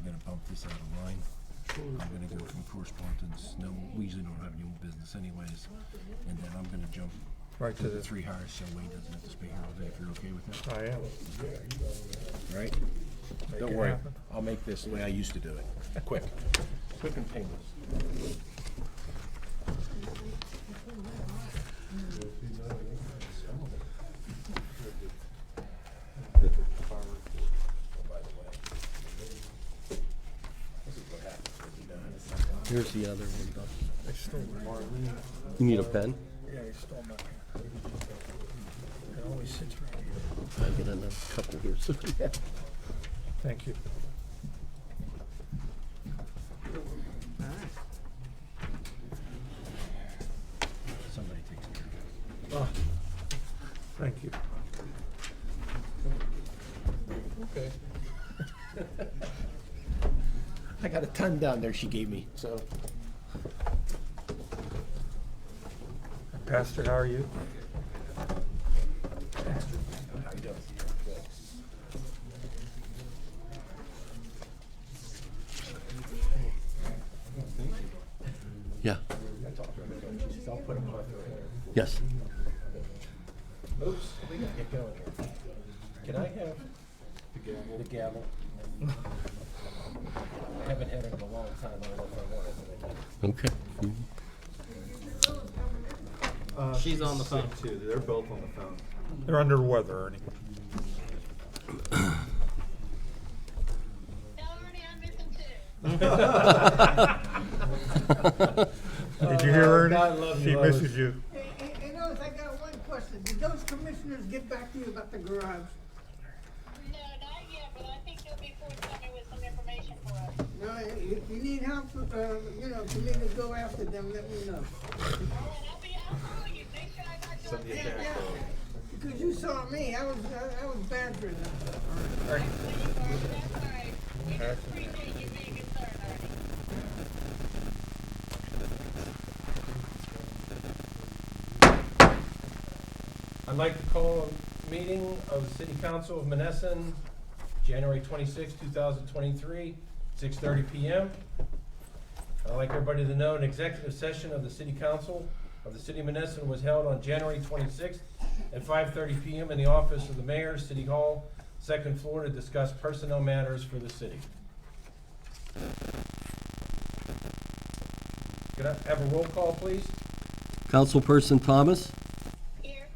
gonna bump this out of line. I'm gonna go from correspondence, no, we usually don't have any old business anyways, and then I'm gonna jump Right to to the the, 3 hires, so Wayne doesn't have to speak here all day, if you're okay with that. I am. Right? Make Don't it worry, happen. I'll make this the way I used to do it. Quick and painless. By the way, this is what happens when you don't have Here's the other one, Doc. They stole my, You need a pen? yeah, they stole my pen. It always sits right here. I get another couple here, so yeah. Thank you. somebody takes care of Ah, thank you. it. Okay. I got a ton down there she gave me, so. Pastor, how are you? How you doing? Yeah, I'll put them on. yes. Oops, we gotta get going here. Can I have the gavel? I haven't had it in a long time, I don't know if I want it. Okay. She's on the phone too. They're both on the phone. They're under the weather, Ernie. Tell Ernie I miss him too. Did you hear Ernie? God love you, She Lois. misses you. Hey, Lois, I got one question. Did those commissioners get back to you about the garage? No, not yet, but I think they'll be forthcoming with some information for us. No, if you need help, for me to go after them, let me know. Oh, and I'll call you, make sure I got Send your me a information. text. Because you saw me, I was badgering them. That's all right. We just appreciate you being concerned, Ernie. I'd like to call a meeting of the City Council of Menneson, January 26, 2023, 6:30 PM. I'd like everybody to know an executive session of the City Council of the City of Menneson was held on January 26th at 5:30 PM in the office of the Mayor, City Hall, second floor, to discuss personnel matters for the city. Can I have a roll call, please? Councilperson Thomas, Here,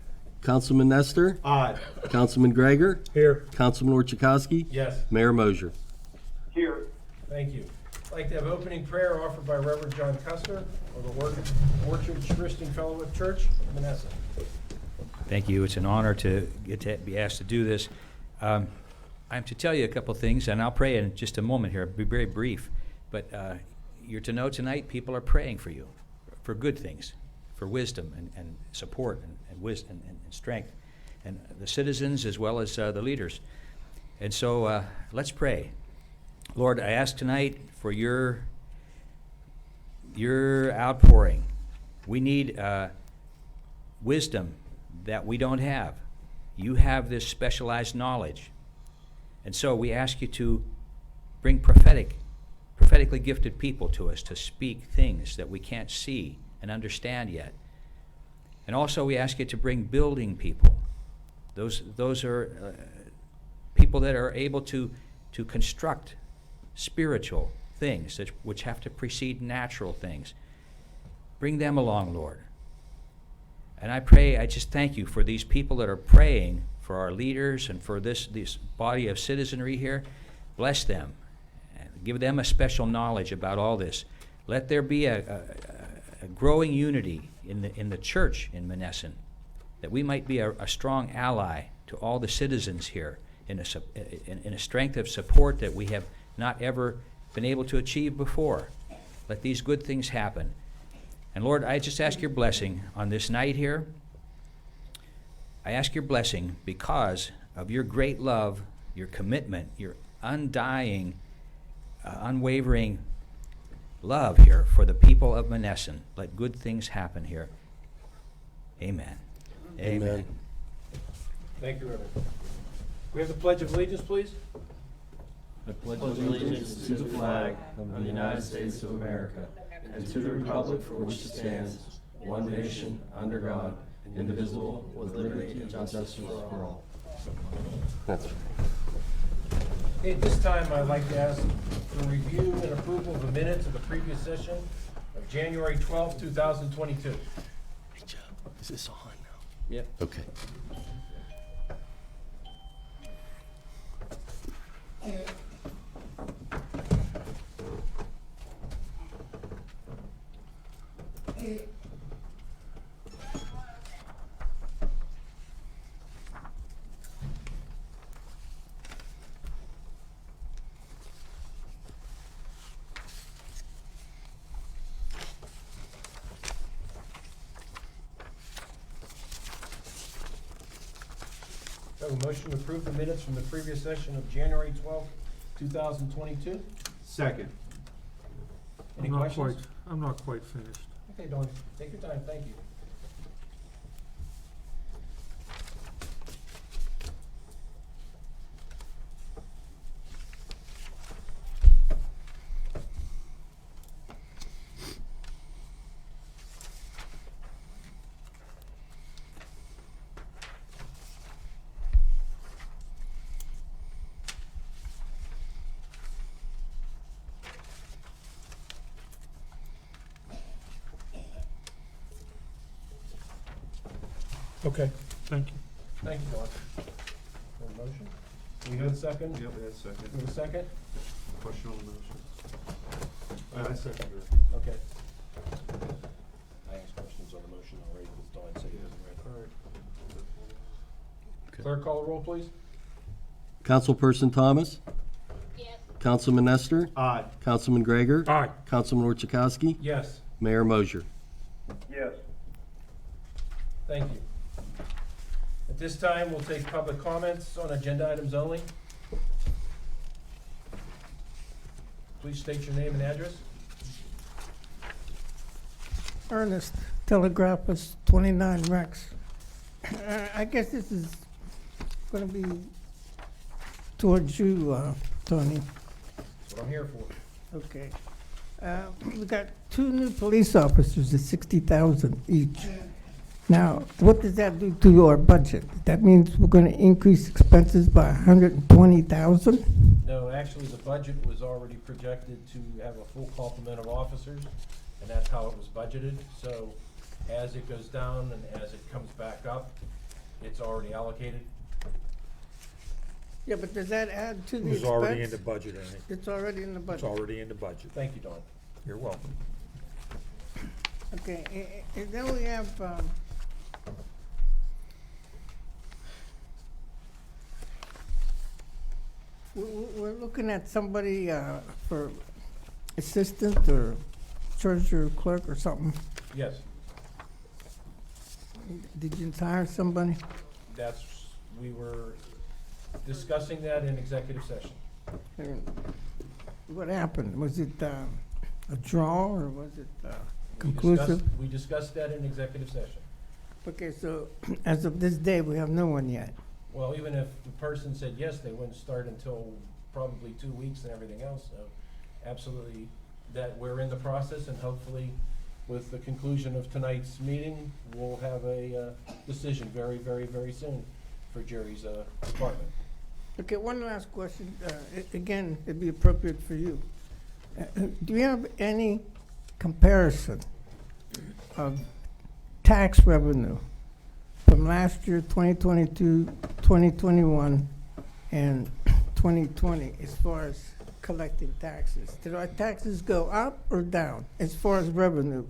Councilman Nestor, Aye. Councilman Gregor, Here. Councilman Orchakowski, Yes. Mayor Mosher. Thank you. I'd like to have opening prayer offered by Reverend John Custer of the Orchard Christian Fellowship Church of Menneson. Thank you. It's an honor to get to be asked to do this. I'm to tell you a couple things, and I'll pray in just a moment here. I'll be very brief. But you're to know tonight people are praying for you, for good things, for wisdom and support and wisdom and strength, and the citizens as well as the leaders. And so let's pray. Lord, I ask tonight for your outpouring. We need wisdom that we don't have. You have this specialized knowledge. And so we ask you to bring prophetically gifted people to us to speak things that we can't see and understand yet. And also we ask you to bring building people. Those are people that are able to construct spiritual things which have to precede natural things. Bring them along, Lord. And I just thank you for these people that are praying for our leaders and for this body of citizenry here. Bless them and give them a special knowledge about all this. Let there be a growing unity in the church in Menneson, that we might be a strong ally to all the citizens here in a strength of support that we have not ever been able to achieve before. Let these good things happen. And Lord, I just ask your blessing on this night here. I ask your blessing because of your great love, your commitment, your undying, unwavering love here for the people of Menneson. Let good things happen here. Amen. Amen. Thank you, Reverend. We have the Pledge of Allegiance, please. I pledge allegiance to the flag of the United States of America and to the republic for which it stands, one nation, under God, indivisible, with liberty and justice for all. Okay, at this time, I'd like to ask for review and approval of the minutes of the previous session of January 12th, 2022. Hey, Joe, is this on now? Yep. Okay. Do I have a motion to approve the minutes from the previous session of January 12th, 2022? Second. Any I'm not questions? quite, I'm not quite finished. Okay, Dawn, take your time, thank you. Okay, thank you. Thank you, Dawn. For the motion? We have a second? Yep, that's second. We have a second? Question on the motion. I second it. Okay. I asked questions on the motion already, because Dawn said he wasn't ready. All right. Clerk, call the roll, please. Councilperson Thomas, Yes. Councilman Nestor, Aye. Councilman Gregor, Aye. Councilman Orchakowski, Yes, Mayor Mosher. Yes. thank you. At this time, we'll take public comments on agenda items only. Please state your name and address. Ernest, Telegraphus, 29 Rex. I guess this is gonna be towards you, Tony. That's what I'm here for. Okay. We got 2 new police officers at 60,000 each. Now, what does that do to your budget? That means we're gonna increase expenses by 120,000? No, actually, the budget was already projected to have a full complement of officers, and that's how it was budgeted. So as it goes down and as it comes back up, it's already allocated. Yeah, but does that add to It the was already in the expense? budget, Ernie. It's already in the It's budget. already in the budget. Thank you, Dawn. You're welcome. Okay, and then we have, we're looking at somebody, for assistant or treasurer clerk or something. Yes, Did you hire somebody? we were discussing that in executive session. And what happened? Was it, a draw or was it, conclusive? We discussed that in executive session. Okay, so as of this day, we have no one yet. Well, even if the person said yes, they wouldn't start until probably 2 weeks and everything else, so absolutely, that we're in the process, and hopefully, with the conclusion of tonight's meeting, we'll have a decision very, very, very soon for Jerry's department. Okay, one last question. Again, it'd be appropriate for you. Do you have any comparison of tax revenue from last year, 2022, 2021, and 2020, as far as collecting taxes? Did our taxes go up or down as far as revenue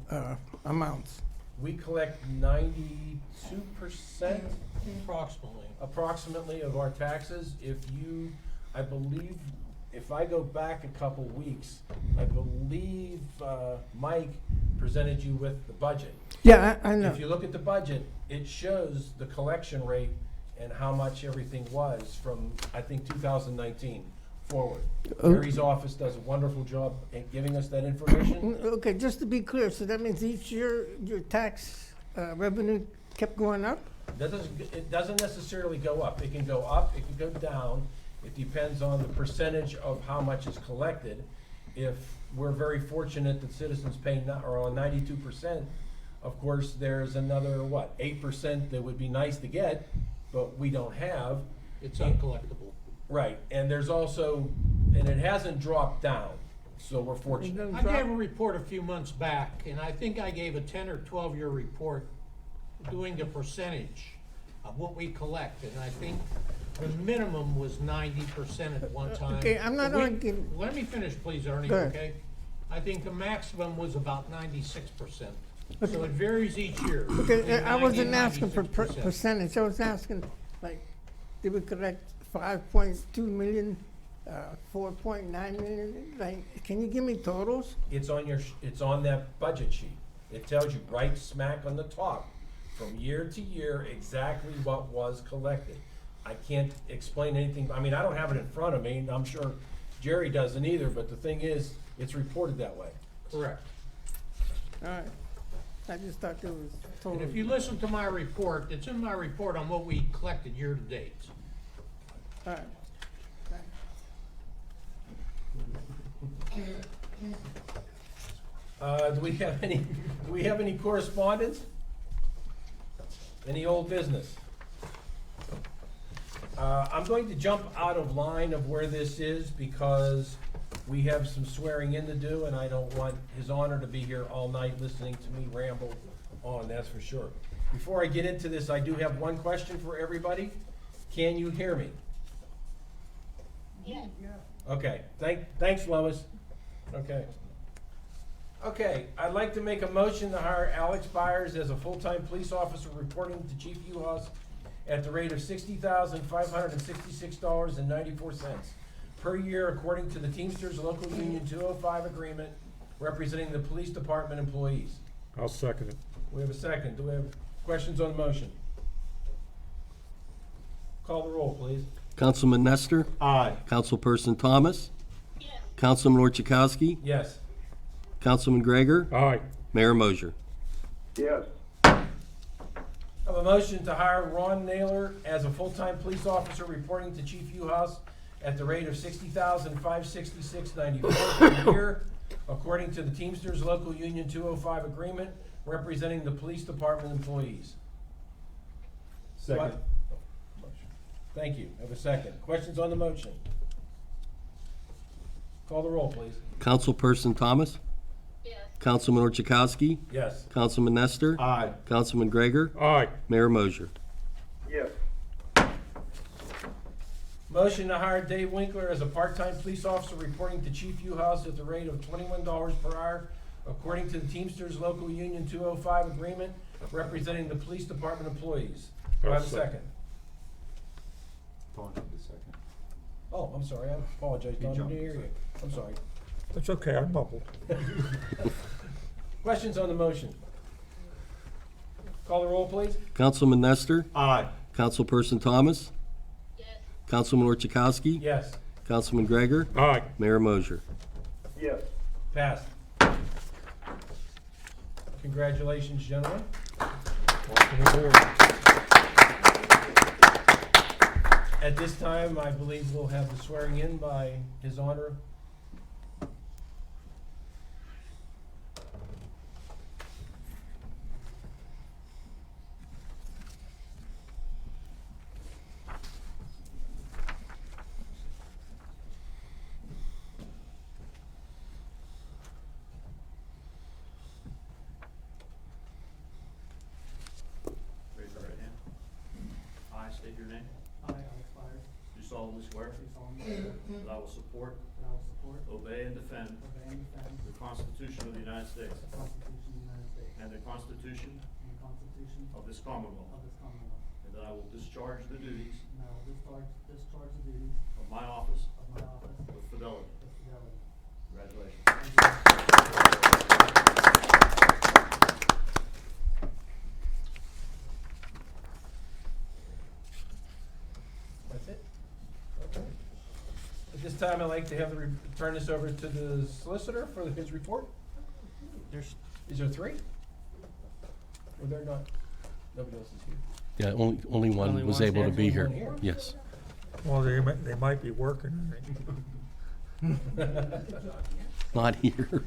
amounts? We collect 92% approximately of our taxes. I believe, if I go back a couple weeks, I believe Mike presented you with the budget. Yeah, I know. If you look at the budget, it shows the collection rate and how much everything was from, I think, 2019 forward. Oh. Mary's office does a wonderful job at giving us that information. Okay, just to be clear, so that means each year your tax revenue kept going up? It doesn't necessarily go up. It can go up, it can go down. It depends on the percentage of how much is collected. If we're very fortunate that citizens pay are on 92%, of course, there's another, 8% that would be nice to get, but we don't have. It's uncollectible. Right, and there's also, and it hasn't dropped down, so we're fortunate. I gave a report a few months back, and I think I gave a 10 or 12-year report doing the percentage of what we collect, and I think the minimum was 90% at one time. Okay, I'm not arguing. Let me finish, please, Ernie, Go ahead. okay? I think the maximum was about 96%. So it varies each year. Okay, between I 90 wasn't and asking for 96%. percentage, I was asking, like, did we collect 5.2 million, 4.9 million? Like, can you give me totals? It's on it's on that budget sheet. It tells you right smack on the top, from year to year, exactly what was collected. I can't explain anything, I mean, I don't have it in front of me, and I'm sure Jerry doesn't either, but the thing is, it's reported that way. Correct. All right, I just thought there was And totals. if you listen to my report, it's in my report on what we collected year to date. All right. Do we have any correspondence? Any old business? I'm going to jump out of line of where this is because we have some swearing in to do, and I don't want His Honor to be here all night listening to me ramble on, that's for sure. Before I get into this, I do have one question for everybody. Can you hear me? Yes. Okay, thanks, Lois. Okay. Okay, I'd like to make a motion to hire Alex Byers as a full-time police officer reporting to Chief Uhas at the rate of $60,566.94 per year according to the Teamsters Local Union 205 agreement representing the police department employees. I'll second it. We have a second. Do we have questions on the motion? Call the roll, please. Councilman Nestor, Aye. Councilperson Thomas, Yes. Councilman Orchakowski, Yes. Councilman Gregor, Aye. Mayor Mosher. Yes. I have a motion to hire Ron Naylor as a full-time police officer reporting to Chief Uhas at the rate of $60,566.94 per year, according to the Teamsters Local Union 205 agreement, representing the police department employees. Second. Thank you. Have a second. Questions on the motion? Call the roll, please. Councilperson Thomas, Yes. Councilman Orchakowski, Yes. Councilman Nestor, Aye. Councilman Gregor, Aye. Mayor Mosher. Yes. Motion to hire Dave Winkler as a part-time police officer reporting to Chief Uhas at the rate of $21 per hour, according to the Teamsters Local Union 205 agreement, representing the police department employees. Do I have a second? Don, the second. Oh, I'm sorry, I apologize, Don, I didn't hear you. I'm sorry. That's okay, I bubbled. Questions on the motion? Call the roll, please. Councilman Nestor, Aye. Councilperson Thomas, Yes. Councilman Orchakowski, Yes, Councilman Gregor, Aye. Mayor Mosher. Yes. passed. Congratulations, gentlemen. Welcome aboard. At this time, I believe we'll have the swearing in by His Honor. Raise your right hand. I state your name. I, Alex Byers, Do solemnly swear do solemnly swear that I will support, that I will support, obey, and defend obey, and defend the Constitution of the United States the Constitution of the United States and the Constitution and the Constitution of this Commonwealth, of this Commonwealth, and that I will discharge the duties and I will discharge the duties of my office of my office with fidelity. with fidelity. Congratulations. Thank you. That's it? Okay. At this time, I'd like to have turn this over to the solicitor for his report. Is there three? Or they're not? Nobody else is here. Yeah, only one was able to be here. Only one here? Yes. Well, they might be working. Not here.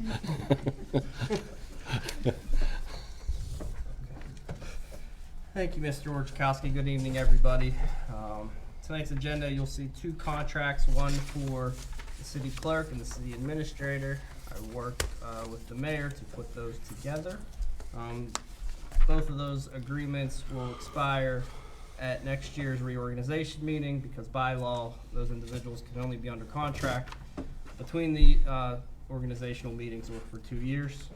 Thank you, Mr. Orchakowski. Good evening, everybody. Tonight's agenda, you'll see two contracts, one for the city clerk and the city administrator. I worked with the mayor to put those together. Both of those agreements will expire at next year's reorganization meeting because by law, those individuals can only be under contract between the organizational meetings or for 2 years.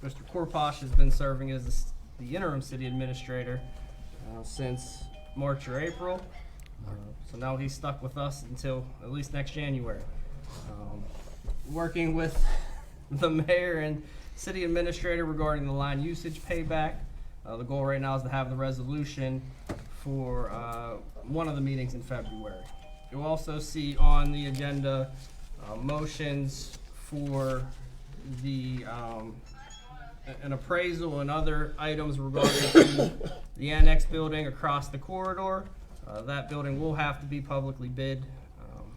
Mr. Korposh has been serving as the interim city administrator since March or April. So now he's stuck with us until at least next January. Working with the mayor and city administrator regarding the line usage payback. The goal right now is to have the resolution for one of the meetings in February. You'll also see on the agenda motions for the an appraisal and other items regarding the annex building across the corridor. That building will have to be publicly bid.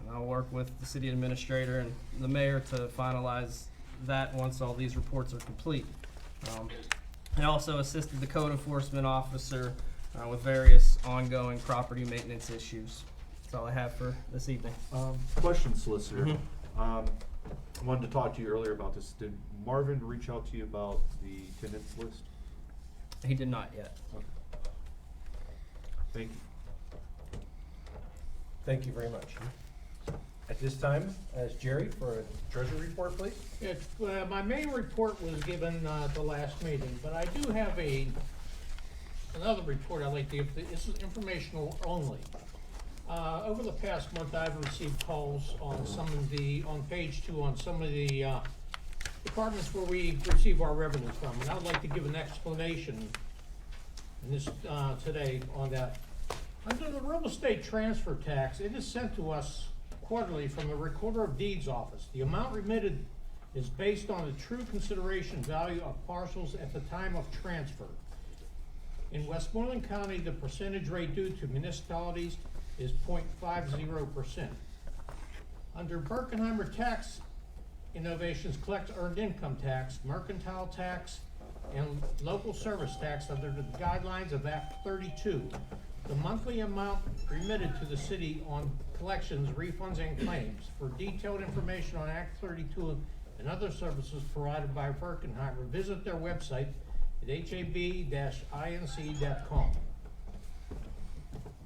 And I'll work with the city administrator and the mayor to finalize that once all these reports are complete. I also assisted the code enforcement officer with various ongoing property maintenance issues. That's all I have for this evening. Question, solicitor. I wanted to talk to you earlier about this. Did Marvin reach out to you about the tenants list? He did not yet. Okay. Thank you. Thank you very much. At this time, as Jerry for a treasury report, please. My main report was given at the last meeting, but I do have another report I'd like to give. This is informational only. Over the past month, I've received calls on on page 2, on some of the departments where we receive our revenue from, and I'd like to give an explanation in this today on that. Under the real estate transfer tax, it is sent to us quarterly from the Recorder of Deeds office. The amount remitted is based on the true consideration value of parcels at the time of transfer. In Westmoreland County, the percentage rate due to municipalities is 0.50%. Under Birkenheimer Tax Innovations collects earned income tax, mercantile tax, and local service tax under the guidelines of Act 32. The monthly amount remitted to the city on collections, refunds, and claims. For detailed information on Act 32 and other services provided by Birkenheimer, visit their website at hab-inc.com.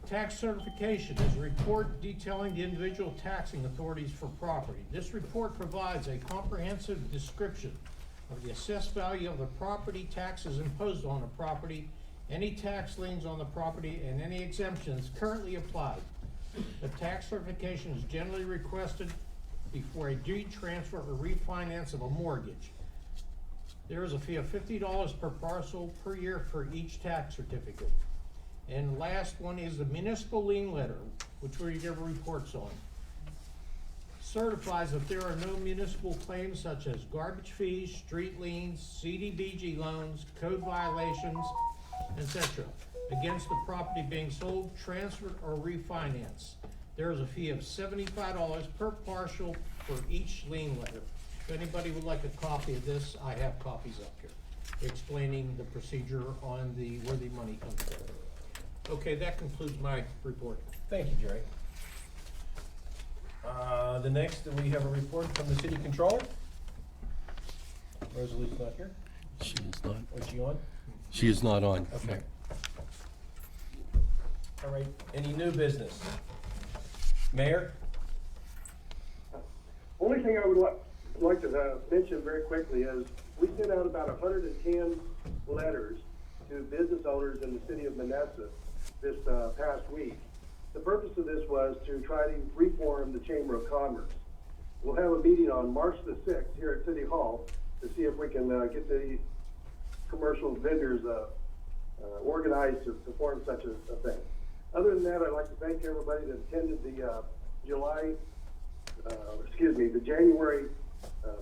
Tax certification is a report detailing the individual taxing authorities for property. This report provides a comprehensive description of the assessed value of the property, taxes imposed on the property, any tax liens on the property, and any exemptions currently applied. The tax certification is generally requested before a deed transfer or refinance of a mortgage. There is a fee of $50 per parcel per year for each tax certificate. And the last one is the municipal lien letter, which we give reports on. Certifies that there are no municipal claims such as garbage fees, street liens, CDBG loans, code violations, etc. against the property being sold, transferred, or refinanced. There is a fee of $75 per parcel for each lien letter. If anybody would like a copy of this, I have copies up here explaining the procedure on where the money comes from. Okay, that concludes my report. Thank you, Jerry. The next, we have a report from the city controller. Rosalie's not here. She is not. Was she on? She is not on. Okay. All right, any new business? Mayor? Only thing I would like to mention very quickly is we sent out about 110 letters to business owners in the city of Menneson this past week. The purpose of this was to try to reform the Chamber of Commerce. We'll have a meeting on March the 6th here at City Hall to see if we can get the commercial vendors organized to form such a thing. Other than that, I'd like to thank everybody that attended the January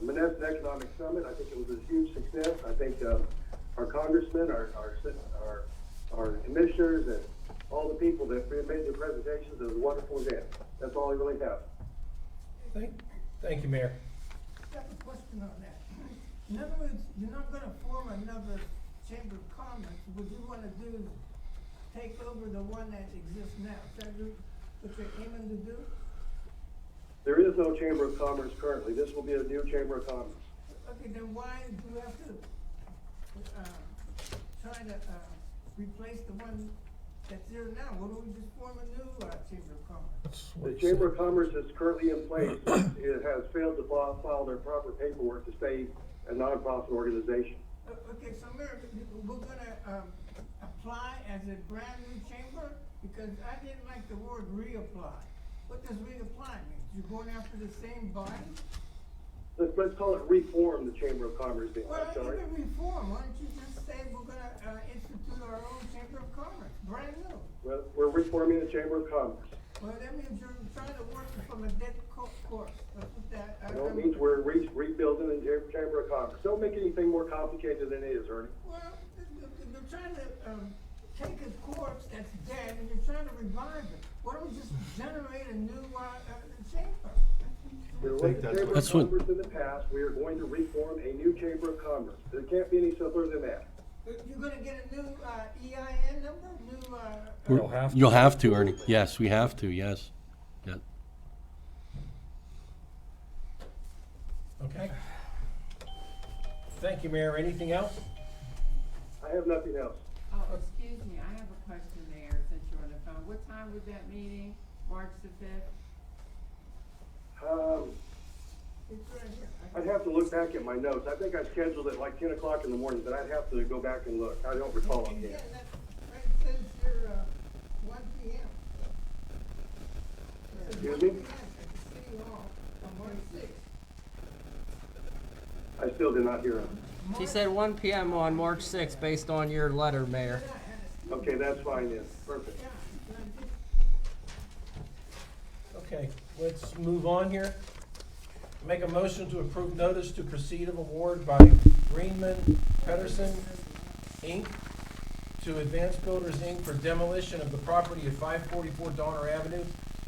Menneson Economic Summit. I think it was a huge success. I think our congressmen, our commissioners, all the people that made their presentations. It was a wonderful event. That's all I really have. Thank you, Mayor. I have a question on that. In other words, you're not gonna form another Chamber of Commerce. What you wanna do is take over the one that exists now. Is that what you're aiming to do? There is no Chamber of Commerce currently. This will be a new Chamber of Commerce. Okay, then why do you have to, try to, replace the one that's there now? Why don't we just form a new, Chamber of Commerce? The Chamber of Commerce is currently in place. It has failed to file their proper paperwork to stay a nonprofit organization. Okay, so Mayor, we're gonna, apply as a brand new chamber? Because I didn't like the word reapply. What does reapply mean? You're going after the same body? Let's call it reform the Chamber of Commerce then. Well, I'm sorry. even reform, why don't you just say we're gonna, institute our own Chamber of Commerce, brand new? Well, we're reforming the Chamber of Commerce. Well, that means you're trying to work from a dead course. That's what that. No, it means we're rebuilding the Chamber of Commerce. Don't make anything more complicated than it is, Ernie. Well, you're trying to, take a corpse that's dead and you're trying to revive it. Why don't we just generate a new, chamber? There was a Chamber of That's what- Commerce in the past. We are going to reform a new Chamber of Commerce. There can't be any simpler than that. You're gonna get a new, EIN number, new, You'll have to, Ernie. Yes, we have to, yes. Yeah. Okay. Thank you, Mayor. Anything else? I have nothing else. Oh, excuse me, I have a question, Mayor, since you're on the phone. What time was that meeting, March the 5th? it's right here. I'd have to look back at my notes. I think I scheduled it like 10 o'clock in the morning, but I'd have to go back and look. I don't recall And offhand. again, that, right, it says here, 1 P.M. It says Excuse 1 me? p.m. at the City Hall on March 6th. I still did not hear him. He said 1 p.m. on March 6th based on your letter, Mayor. Okay, that's fine then. Perfect. Okay, let's move on here. Make a motion to approve notice to proceed of award by Greenman Pedersen, Inc. to Advanced Builders, Inc. for demolition of the property at 544 Donner Avenue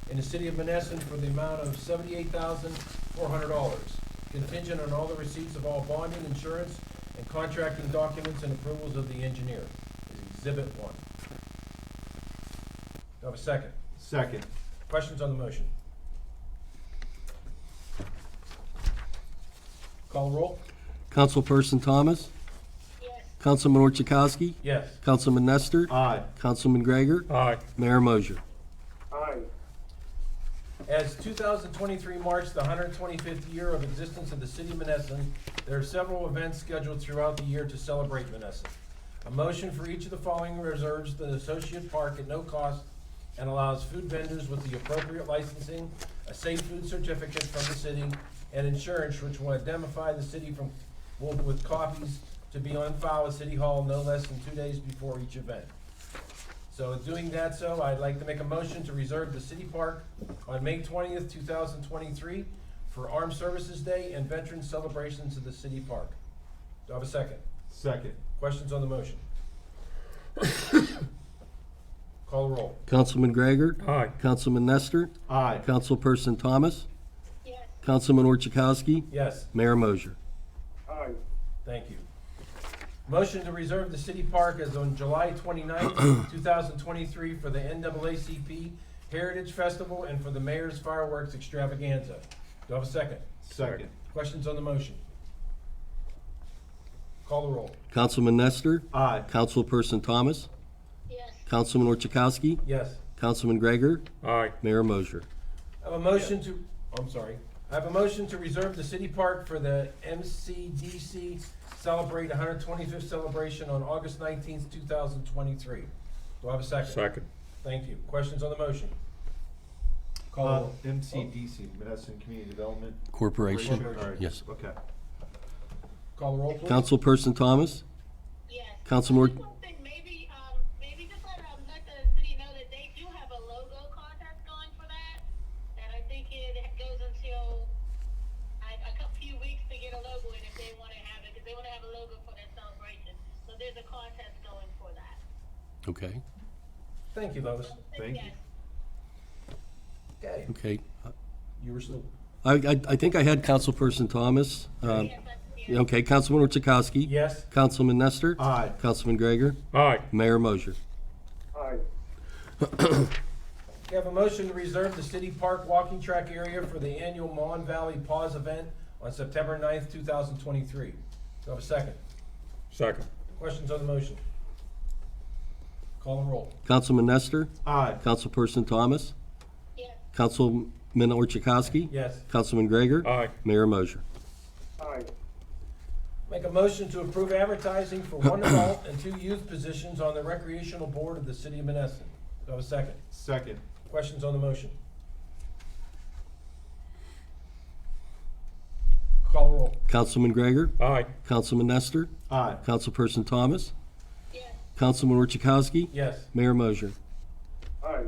in the city of Menneson for the amount of $78,400, contingent on all the receipts of all bonding, insurance, and contracting documents and approvals of the engineer. Exhibit 1. Do I have a second? Second. Questions on the motion? Call roll? Councilperson Thomas? Yes. Councilman Orchakowski? Yes. Councilman Nestor? Aye. Councilman Gregor? Aye. Mayor Mosher? Aye. As 2023 marks the 125th year of existence of the city of Menneson, there are several events scheduled throughout the year to celebrate Menneson. A motion for each of the following reserves the associate park at no cost and allows food vendors with the appropriate licensing, a safe food certificate from the city, and insurance which will indemnify the city with copies to be on file at City Hall no less than 2 days before each event. So doing that, I'd like to make a motion to reserve the city park on May 20th, 2023 for Armed Services Day and Veterans celebrations of the city park. Do I have a second? Second. Questions on the motion? Call the roll. Councilman Gregor? Aye. Councilman Nestor? Aye. Councilperson Thomas? Yes. Councilman Orchakowski? Yes. Mayor Mosher? Aye. Thank you. Motion to reserve the city park as on July 29th, 2023 for the NAACP Heritage Festival and for the Mayor's Fireworks Extravaganza. Do I have a second? Second. Questions on the motion? Call the roll. Councilman Nestor? Aye. Councilperson Thomas? Yes. Councilman Orchakowski? Yes. Councilman Gregor? Aye. Mayor Mosher? I have a motion to, I'm sorry. I have a motion to reserve the city park for the MCDC Celebrate 125th celebration on August 19th, 2023. Do I have a second? Second. Thank you. Questions on the motion? Call the roll. MCDC, Menneson Community Development Corporation? All right. Yes. Okay. Call the roll, please. Councilperson Thomas? Yes. Councilman Just one thing, maybe just let the city know that they do have a logo contest going for that. And I think it goes until a few weeks to get a logo in if they want to have it, because they want to have a logo for their celebration. So there's a contest going for that. Okay. Thank you, Lois. Thank you. Okay, Okay. you were still, I think I had Councilperson Thomas. Okay, Councilman Orchakowski. yes? Councilman Nestor. Aye. Councilman Gregor. Aye. Mayor Mosher. Aye. We have a motion to reserve the city park walking track area for the annual Mon Valley Paws event on September 9th, 2023. Do I have a second? Second. Questions on the motion? Call and roll. Councilman Nestor. Aye. Councilperson Thomas. Yes. Councilman Orchakowski. Yes. Councilman Gregor. Aye. Mayor Mosher. Aye. Make a motion to approve advertising for 1 adult and 2 youth positions on the recreational board of the city of Menneson. Do I have a second? Second. Questions on the motion? Call and roll. Councilman Gregor. Aye. Councilman Nestor. Aye. Councilperson Thomas. Yes. Councilman Orchakowski. Yes. Mayor Mosher. Aye.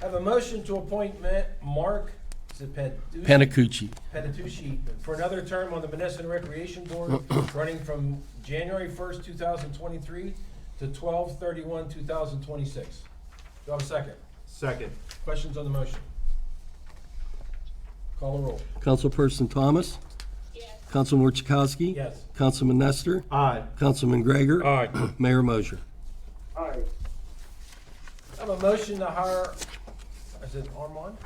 Have a motion to appoint Mark, is it Panacucci. Penatucci for another term on the Menneson Recreation Board, running from January 1st, 2023 to 12/31/2026. Do I have a second? Second. Questions on the motion? Call the roll. Councilperson Thomas. Yes. Councilman Orchakowski. Yes. Councilman Nestor. Aye. Councilman Gregor. Aye. Mayor Mosher. Aye. I have a motion to hire, is it Armand?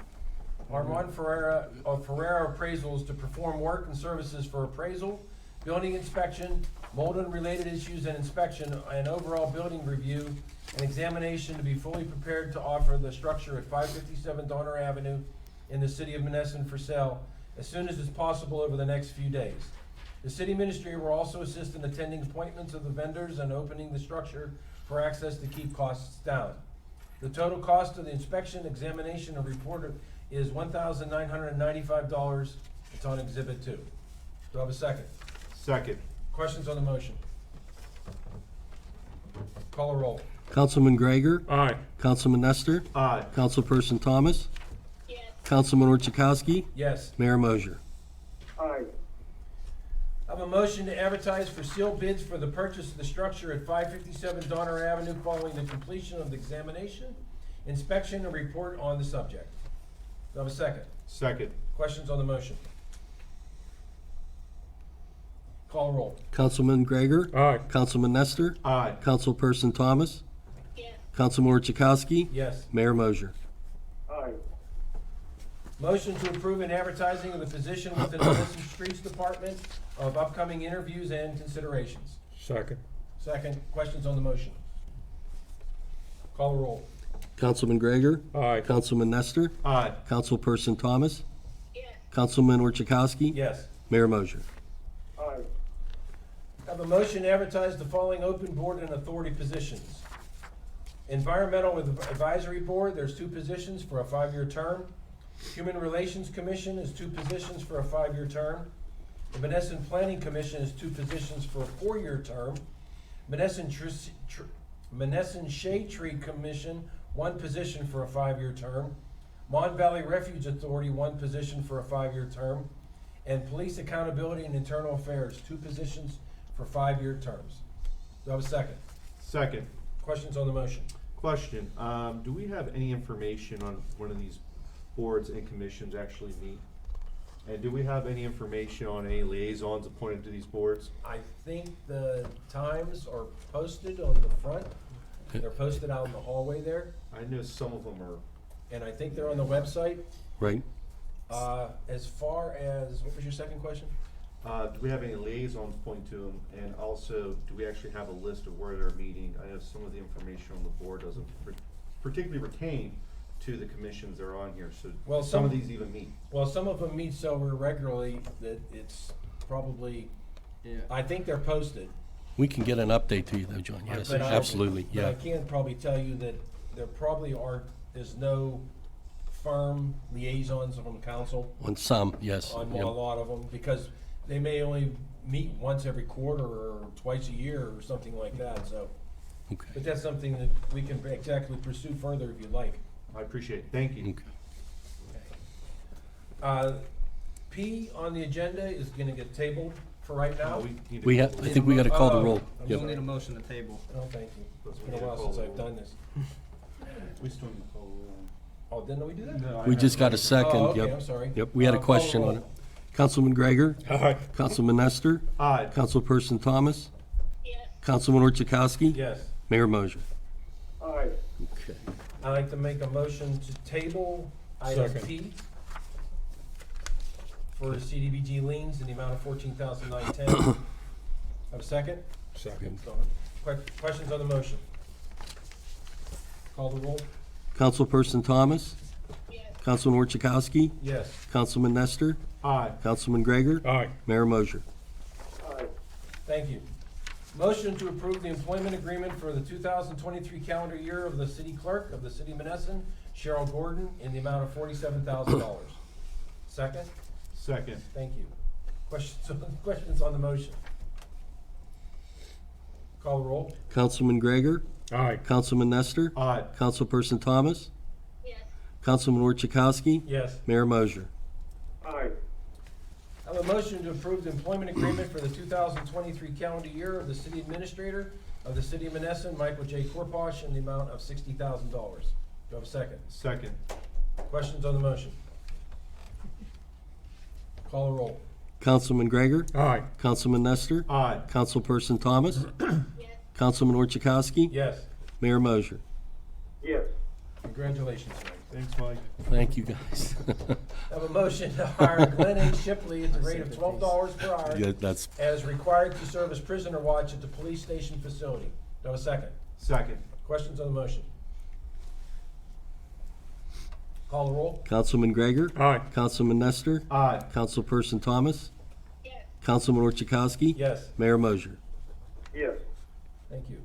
Armand Ferreira of Ferreira Appraisals to perform work and services for appraisal, building inspection, mold and related issues and inspection, and overall building review and examination to be fully prepared to offer the structure at 557 Donner Avenue in the city of Menneson for sale as soon as is possible over the next few days. The city administrator will also assist in attending appointments of the vendors and opening the structure for access to keep costs down. The total cost of the inspection, examination, and report is $1,995. It's on Exhibit 2. Do I have a second? Second. Questions on the motion? Call a roll. Councilman Gregor. Aye. Councilman Nestor. Aye. Councilperson Thomas. Yes. Councilman Orchakowski. Yes. Mayor Mosher. Aye. I have a motion to advertise for sealed bids for the purchase of the structure at 557 Donner Avenue following the completion of the examination, inspection, and report on the subject. Do I have a second? Second. Questions on the motion? Call roll. Councilman Gregor. Aye. Councilman Nestor. Aye. Councilperson Thomas. Yes. Councilman Orchakowski. Yes. Mayor Mosher. Aye. Motion to approve an advertising of the position within the Menneson Streets Department of upcoming interviews and considerations. Second. Second, questions on the motion? Call the roll. Councilman Gregor. Aye. Councilman Nestor. Aye. Councilperson Thomas. Yes. Councilman Orchakowski. Yes. Mayor Mosher. Aye. I have a motion to advertise the following open board and authority positions. Environmental Advisory Board, there's 2 positions for a 5-year term. Human Relations Commission is 2 positions for a 5-year term. The Menneson Planning Commission is 2 positions for a 4-year term. Menneson Shade Tree Commission, 1 position for a 5-year term. Mon Valley Refuge Authority, 1 position for a 5-year term. And Police Accountability and Internal Affairs, 2 positions for 5-year terms. Do I have a second? Second. Questions on the motion? Question, do we have any information on one of these boards and commissions actually meet? And do we have any information on any liaisons appointed to these boards? I think the times are posted on the front. They're posted out in the hallway there, I know some of them are, and I think they're on the website. Right. As far as, what was your second question? do we have any liaisons appointed to them? And also, do we actually have a list of where they're meeting? I know some of the information on the board doesn't particularly pertain to the commissions that are on here, so Well, some of some- these even meet. Well, some of them meet so irregularly that it's probably, I think they're posted. We can get an update to you though, John. Yes, But I- absolutely, But I yeah. can probably tell you that there probably there's no firm liaisons from council On some, yes. on yep. a lot of them, because they may only meet once every quarter or twice a year or something like that, so. Okay. But that's something that we can exactly pursue further if you'd like. I appreciate it, thank you. Okay. P on the agenda is gonna get tabled for right now? need to We call have, the I roll. think we gotta call the roll. We'll Yep. need a motion to table. Oh, thank you. It's been a need to while call since the I've roll. done this. We still need to call the roll. Oh, didn't we do that? No, I We just got a Oh, second, okay, yep. I'm sorry. Yep, we had a Call the question on roll. it. Councilman Gregor? Aye. Councilman Nestor? Aye. Councilperson Thomas? Yes. Councilman Orchakowski? Yes. Mayor Mosher? Aye. Okay. I'd like to make a motion to table item Second. P for CDBG liens in the amount of $14,910. Have a second? Second. Questions on the motion? Call the roll? Councilperson Thomas? Yes. Councilman Orchakowski? Yes. Councilman Nestor? Aye. Councilman Gregor? Aye. Mayor Mosher? Aye. Thank you. Motion to approve the employment agreement for the 2023 calendar year of the city clerk of the city of Menneson, Cheryl Gordon, in the amount of $47,000. Second? Second. Thank you. Questions on the motion? Call the roll? Councilman Gregor? Aye. Councilman Nestor? Aye. Councilperson Thomas? Yes. Councilman Orchakowski? Yes. Mayor Mosher? Aye. I have a motion to approve the employment agreement for the 2023 calendar year of the city administrator of the city of Menneson, Michael J. Korposh, in the amount of $60,000. Do I have a second? Second. Questions on the motion? Call the roll. Councilman Gregor? Aye. Councilman Nestor? Aye. Councilperson Thomas? Yes. Councilman Orchakowski? Yes. Mayor Mosher? Yes. Congratulations, Mike. Thanks, Mike. Thank you, guys. I have a motion to hire Glenn A. Shipley at the rate of $12 per hour Yeah, that's, as required to serve as prisoner watch at the police station facility. Do I have a second? Second. Questions on the motion? Call the roll. Councilman Gregor? Aye. Councilman Nestor? Aye. Councilperson Thomas? Yes. Councilman Orchakowski? Yes. Mayor Mosher? Yes. Thank you.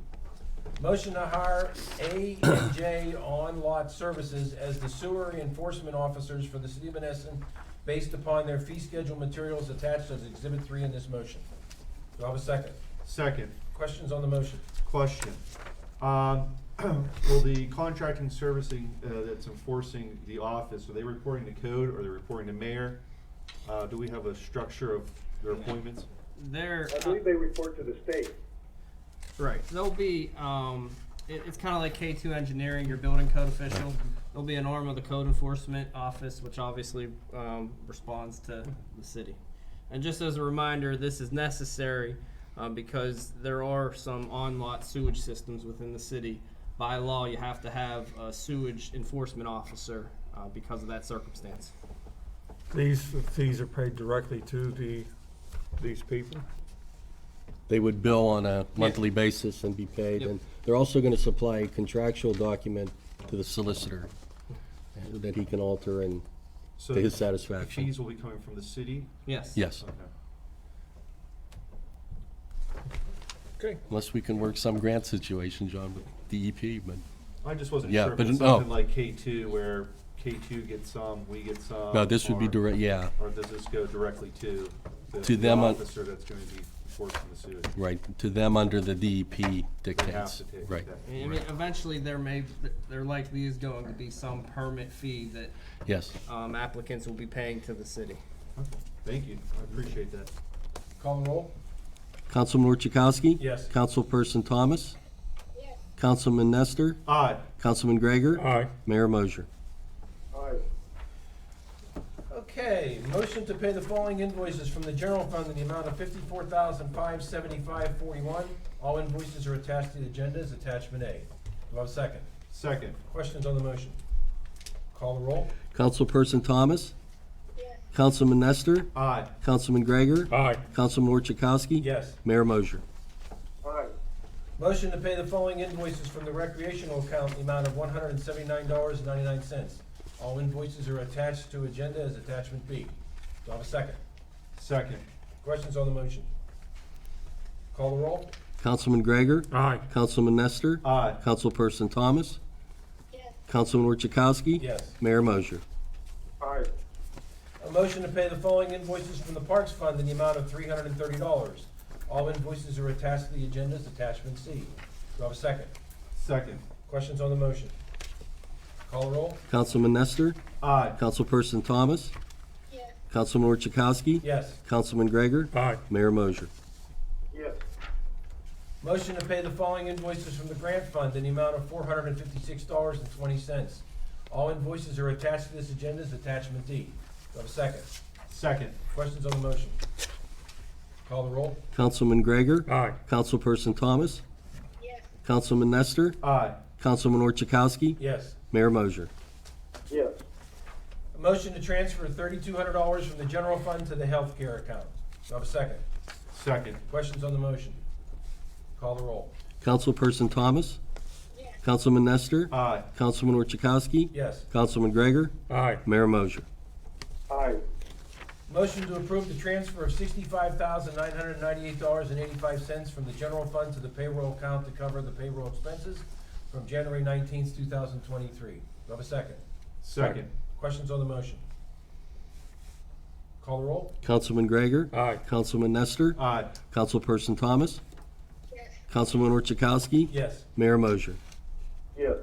Motion to hire A&J On-Lot Services as the sewer enforcement officers for the city of Menneson based upon their fee schedule materials attached as Exhibit 3 in this motion. Do I have a second? Second. Questions on the motion? Question. Will the contracting servicing that's enforcing the office, are they reporting to code or are they reporting to mayor? Do we have a structure of their appointments? There, I believe they report to the state. right, there'll be, it's kind of like K2 Engineering, your building code official. There'll be an arm of the code enforcement office, which obviously responds to the city. And just as a reminder, this is necessary because there are some on-lot sewage systems within the city. By law, you have to have a sewage enforcement officer because of that circumstance. These fees are paid directly to these people? They would bill on a monthly basis and be paid, Yep. and they're also gonna supply a contractual document to the solicitor that he can alter and So to his the satisfaction. fees will be coming from the city? Yes. Yes, Okay. Okay. unless we can work some grant situation, John, with DEP, but, I just wasn't Yeah, sure if but it's no. something like K2 where K2 gets some, we get some. no, this would be or- direct, yeah, Or does this go directly to To the them on- officer that's going to be enforcing the sewage? right, to them under the DEP They have dictates, to take, right, okay. I mean, eventually there likely is going to be some permit fee that yes. applicants will be paying to the city. Okay. Thank you, I appreciate that. Call the roll. Councilman Orchakowski? Yes. Councilperson Thomas? Yes. Councilman Nestor? Aye. Councilman Gregor? Aye. Mayor Mosher? Aye. Okay, motion to pay the following invoices from the general fund in the amount of $54,575.41. All invoices are attached to the agenda as attachment A. Do I have a second? Second. Questions on the motion? Call the roll. Councilperson Thomas? Yes. Councilman Nestor? Aye. Councilman Gregor? Aye. Councilman Orchakowski? Yes. Mayor Mosher? Aye. Motion to pay the following invoices from the recreational account in the amount of $179.99. All invoices are attached to agenda as attachment B. Do I have a second? Second. Questions on the motion? Call the roll. Councilman Gregor? Aye. Councilman Nestor? Aye. Councilperson Thomas? Yes. Councilman Orchakowski? Yes. Mayor Mosher? Aye. A motion to pay the following invoices from the Parks Fund in the amount of $330. All invoices are attached to the agenda as attachment C. Do I have a second? Second. Questions on the motion? Call the roll. Councilman Nestor? Aye. Councilperson Thomas? Yes. Councilman Orchakowski? Yes. Councilman Gregor? Aye. Mayor Mosher? Yes. Motion to pay the following invoices from the grant fund in the amount of $456.20. All invoices are attached to this agenda as attachment D. Do I have a second? Second. Questions on the motion? Call the roll. Councilman Gregor? Aye. Councilperson Thomas? Yes. Councilman Nestor? Aye. Councilman Orchakowski? Yes. Mayor Mosher? Yes. A motion to transfer $3,200 from the general fund to the healthcare account. Do I have a second? Second. Questions on the motion? Call the roll. Councilperson Thomas? Yes. Councilman Nestor? Aye. Councilman Orchakowski? Yes. Councilman Gregor? Aye. Mayor Mosher? Aye. Motion to approve the transfer of $65,998.85 from the general fund to the payroll account to cover the payroll expenses from January 19th, 2023. Do I have a second? Second. Questions on the motion? Call the roll. Councilman Gregor? Aye. Councilman Nestor? Aye. Councilperson Thomas? Yes. Councilman Orchakowski? Yes. Mayor Mosher? Yes.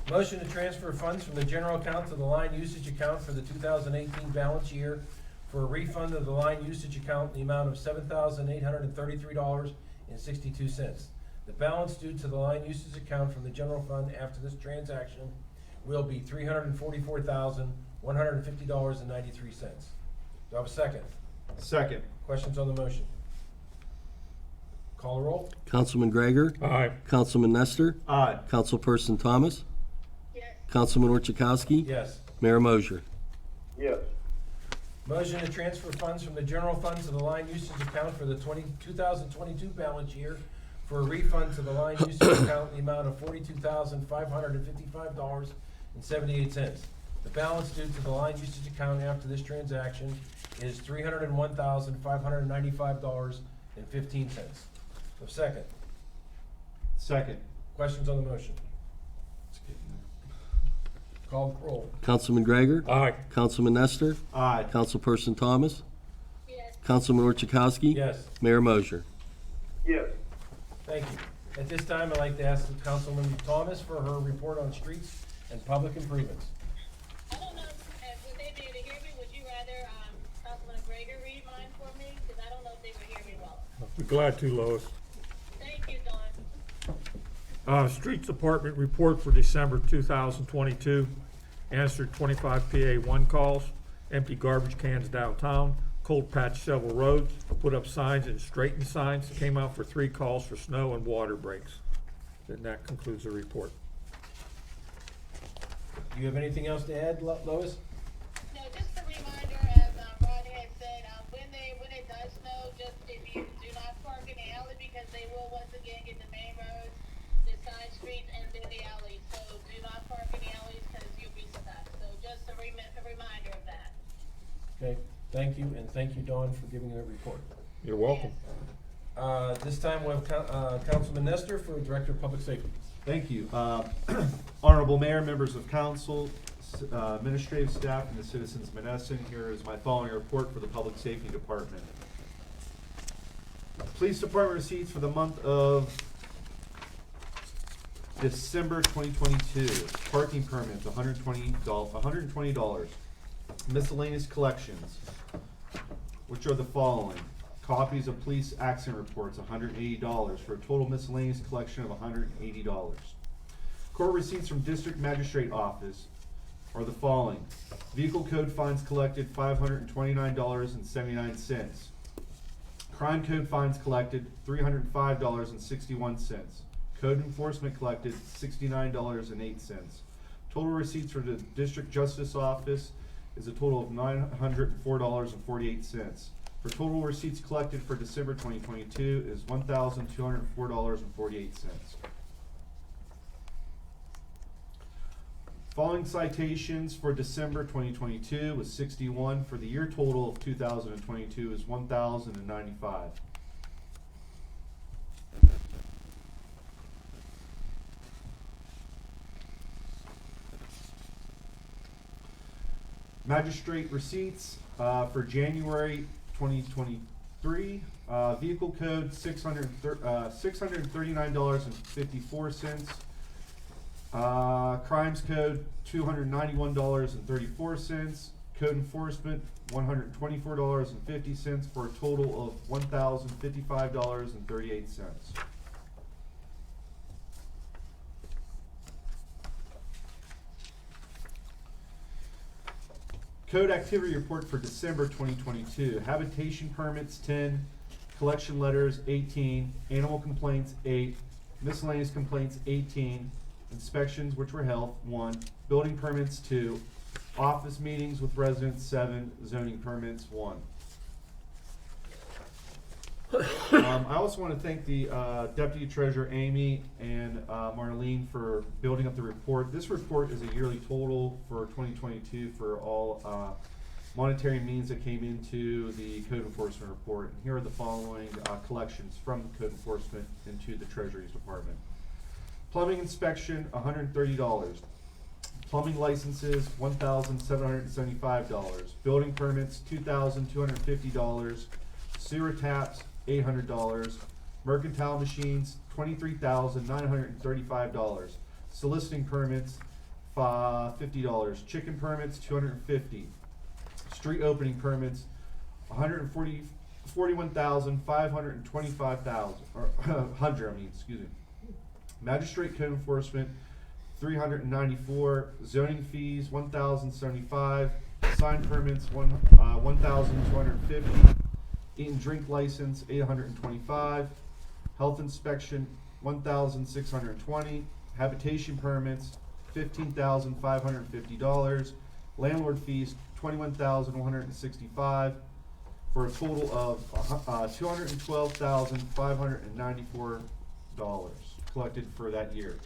Motion to transfer funds from the general account to the line usage account for the 2018 balance year for a refund of the line usage account in the amount of $7,833.62. The balance due to the line usage account from the general fund after this transaction will be $344,150.93. Do I have a second? Second. Questions on the motion? Call the roll. Councilman Gregor? Aye. Councilman Nestor? Aye. Councilperson Thomas? Yes. Councilman Orchakowski? Yes. Mayor Mosher? Yes. Motion to transfer funds from the general fund to the line usage account for the 2022 balance year for a refund to the line usage account in the amount of $42,555.78. The balance due to the line usage account after this transaction is $301,595.15. So second. Second. Questions on the motion? Call the roll. Councilman Gregor? Aye. Councilman Nestor? Aye. Councilperson Thomas? Yes. Councilman Orchakowski? Yes. Mayor Mosher? Yes. Thank you. At this time, I'd like to ask Councilman Thomas for her report on streets and public improvements. I don't know, would they be able to hear me? Would you rather, Councilman Gregor read mine for me? Because I don't know if they would hear me well. Be glad to, Lois. Thank you, Dawn. Streets Department report for December 2022. Answered 25 PA1 calls, empty garbage cans downtown, cold patch several roads, put up signs and straightened signs, came out for 3 calls for snow and water breaks. And that concludes the report. Do you have anything else to add, Lois? No, just a reminder, as Rod had said, when it does snow, just if you do not park in the alley, because they will once again get the main roads, the side streets, and then the alleys. So do not park in the alleys because you'll be stuck. So just a reminder of that. Okay, thank you, and thank you, Dawn, for giving that report. You're welcome. This time we'll have Councilman Nestor for Director of Public Safety. Thank you. Honorable Mayor, members of council, administrative staff, and the citizens of Menneson, here is my following report for the Public Safety Department. Police Department receipts for the month of December 2022. Parking permits, $120. Miscellaneous collections, which are the following. Copies of police accident reports, $180, for a total miscellaneous collection of $180. Court receipts from District Magistrate Office are the following. Vehicle code fines collected, $529.79. Crime code fines collected, $305.61. Code enforcement collected, $69.08. Total receipts for the District Justice Office is a total of $904.48. For total receipts collected for December 2022 is $1,204.48. Following citations for December 2022 was 61. For the year total of 2022 is 1,095. Magistrate receipts for January 2023, vehicle code $639.54. Crimes code $291.34. code enforcement, $124.50 for a total of $1,055.38. Code activity report for December 2022. Habitation permits 10, collection letters 18, animal complaints 8, miscellaneous complaints 18, inspections which were health 1, building permits 2, office meetings with residents 7, zoning permits 1. I also want to thank the Deputy Treasurer Amy and Marlene for building up the report. This report is a yearly total for 2022 for all monetary means that came into the code enforcement report. And here are the following collections from the code enforcement into the Treasury's Department. Plumbing inspection, $130. Plumbing licenses, $1,775. Building permits, $2,250. Sewer taps, $800. Mercantile machines, $23,935. Soliciting permits, $50. Chicken permits, $250. Street opening permits, $141,525. Magistrate code enforcement, $394. Zoning fees, $1,075. Sign permits, $1,250. Eat and drink license, $825. Health inspection, $1,620. Habitation permits, $15,550. Landlord fees, $21,165, for a total of $212,594 collected for that year.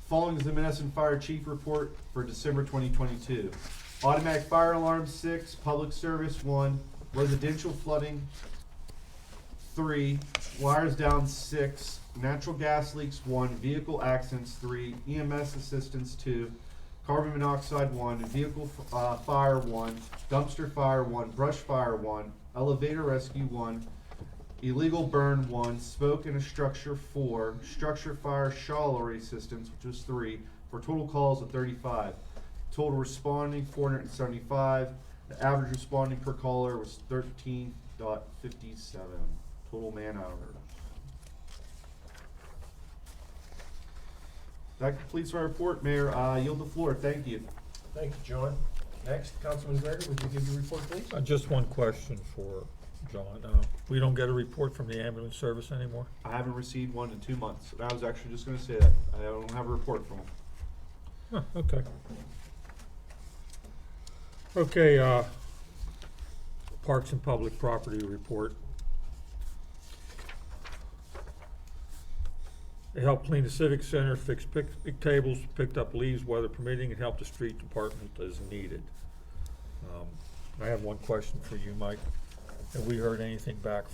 Following is the Menneson Fire Chief Report for December 2022. Automatic fire alarm 6, public service 1, residential flooding 3, wires down 6, natural gas leaks 1, vehicle accidents 3, EMS assistance 2, carbon monoxide 1, vehicle fire 1, dumpster fire 1, brush fire 1, elevator rescue 1, illegal burn 1, smoke in a structure 4, structure fire shower assistance, which was 3, for total calls of 35. Total responding 475. The average responding per caller was 13.57. Total man hours. That completes my report, Mayor. I yield the floor. Thank you. Thank you, John. Next, Councilman Gregor, would you give your report, please? Just one question for John. We don't get a report from the ambulance service anymore? I haven't received one in 2 months. I was actually just going to say that. I don't have a report from them. Huh, okay. Okay, Parks and Public Property Report. They helped clean the Civic Center, fixed picnic tables, picked up leaves, weather permitting, and helped the street department as needed. I have one question for you, Mike. Have we heard anything back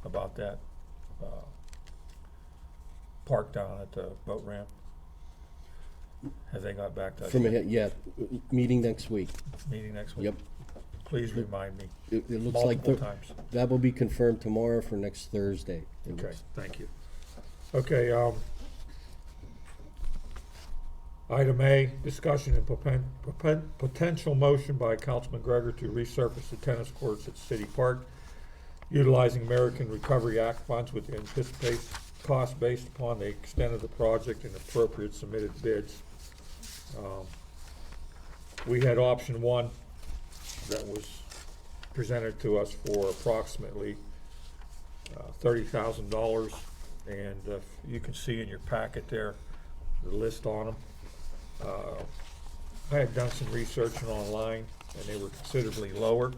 about that park down at the boat ramp? Have they got back to us? Yeah, meeting next week. Meeting next week? Yep. Please remind me. It looks like Multiple times. that will be confirmed tomorrow for next Thursday. Okay, thank you. Okay, item A, discussion and potential motion by Councilman Gregor to resurface the tennis courts at City Park, utilizing American Recovery Act funds with the anticipated cost based upon the extent of the project and appropriate submitted bids. We had option 1 that was presented to us for approximately $30,000, and you can see in your packet there the list on them. I had done some research online, and they were considerably lower.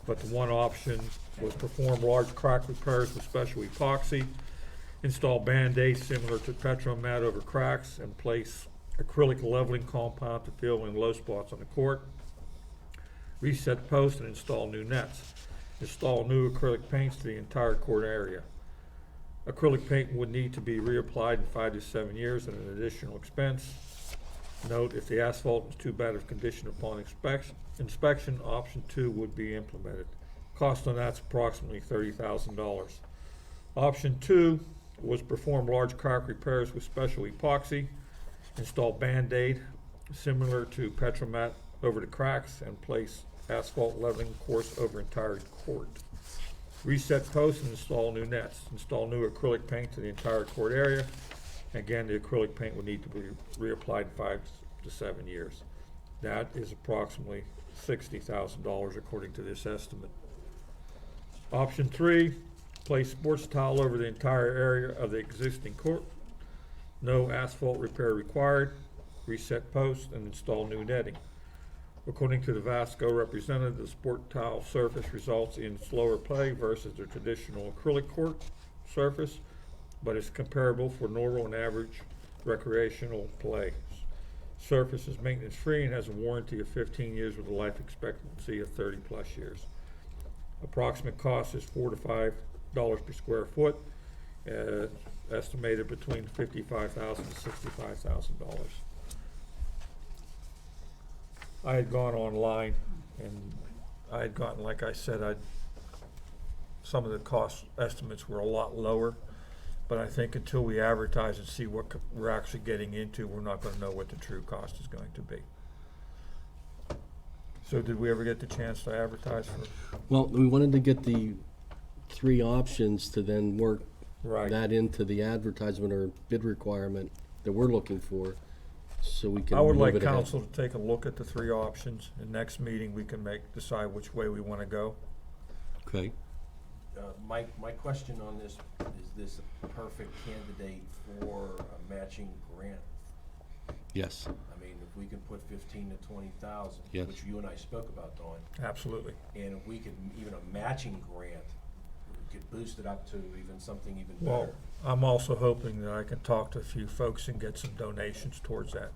But the one option was perform large crack repairs with special epoxy, install Band-Aids similar to Petromat over cracks, and place acrylic leveling compound to fill in low spots on the court, reset posts and install new nets, install new acrylic paints to the entire court area. Acrylic paint would need to be reapplied in 5 to 7 years at an additional expense. Note, if the asphalt is too bad of condition upon inspection, option 2 would be implemented. Cost on that's approximately $30,000. Option 2 was perform large crack repairs with special epoxy, install Band-Aid similar to Petromat over the cracks, and place asphalt leveling course over entire court. Reset posts and install new nets. Install new acrylic paint to the entire court area. Again, the acrylic paint would need to be reapplied in 5 to 7 years. That is approximately $60,000 according to this estimate. Option 3, place sports tile over the entire area of the existing court. No asphalt repair required. Reset posts and install new netting. According to the Vasco representative, the sport tile surface results in slower play versus the traditional acrylic court surface, but is comparable for normal and average recreational play. Surface is maintenance-free and has a warranty of 15 years with a life expectancy of 30-plus years. Approximate cost is $4 to $5 per square foot, estimated between $55,000 to $65,000. I had gone online and I had gotten, like I said, some of the cost estimates were a lot lower, but I think until we advertise and see what we're actually getting into, we're not gonna know what the true cost is going to be. So did we ever get the chance to advertise for? Well, we wanted to get the 3 options to then work Right. that into the advertisement or bid requirement that we're looking for, so we can I would move like it ahead. council to take a look at the 3 options, and next meeting we can decide which way we wanna go. Okay. Mike, my question on this, is this a perfect candidate for a matching grant? Yes, I mean, if we can put 15 to 20,000, Yes. which you and I spoke about, Dawn, Absolutely. and if we could, even a matching grant, we could boost it up to even something even Well, better. I'm also hoping that I can talk to a few folks and get some donations towards that.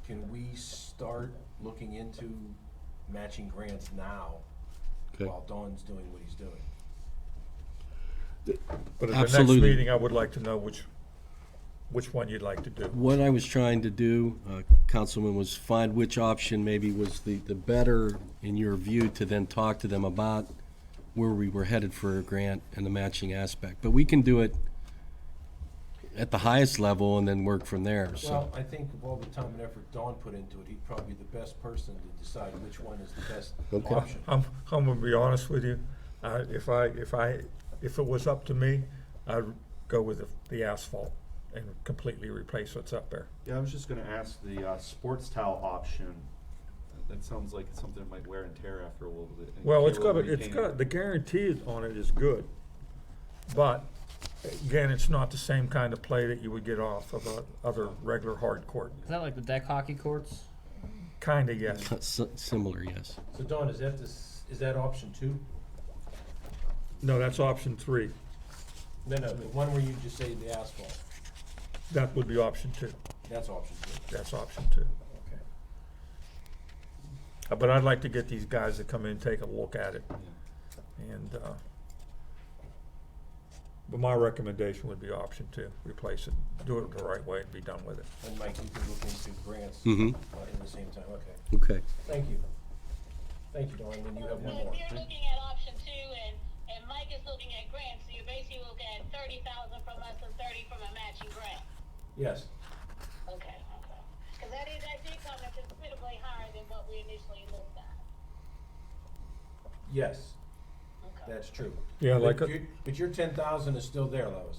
Can we start looking into matching grants now Okay. while Dawn's doing what he's doing? But at the next Absolutely. meeting, I would like to know which one you'd like to do. What I was trying to do, Councilman, was find which option maybe was the better, in your view, to then talk to them about where we were headed for a grant and the matching aspect. But we can do it at the highest level and then work from there, so. Well, I think of all the time and effort Dawn put into it, he'd probably be the best person to decide which one is the best Okay. option. I'm gonna be honest with you, if it was up to me, I'd go with the asphalt and completely replace what's up there. Yeah, I was just gonna ask the sports towel option. That sounds like it's something that might wear and tear after a little bit. and Well, you it's can't got, really it's retain it. got, the guarantee on it is good. But, again, it's not the same kind of play that you would get off of a other regular hard court. Is that like the deck hockey courts? Kinda, yes. Similar, yes. So Dawn, is that option 2? No, that's option 3. No, the one where you just say the asphalt, That would be option 2. that's option 2. That's option 2. Okay. But I'd like to get these guys to come in and take a look at it. And, but my recommendation would be option 2, replace it, do it the right way and be done with it. And Mike, you can look into grants Mhm. in the same time, okay. Okay. Thank you. Thank you, Dawn, and you have one So more. if you're looking at option 2 and Mike is looking at grants, so you're basically looking at 30,000 from us and 30 from a matching grant. Yes, Okay. Cause that did come in considerably higher than what we initially looked at. yes, Okay. that's true. Yeah, like But your 10,000 is still there, Lois.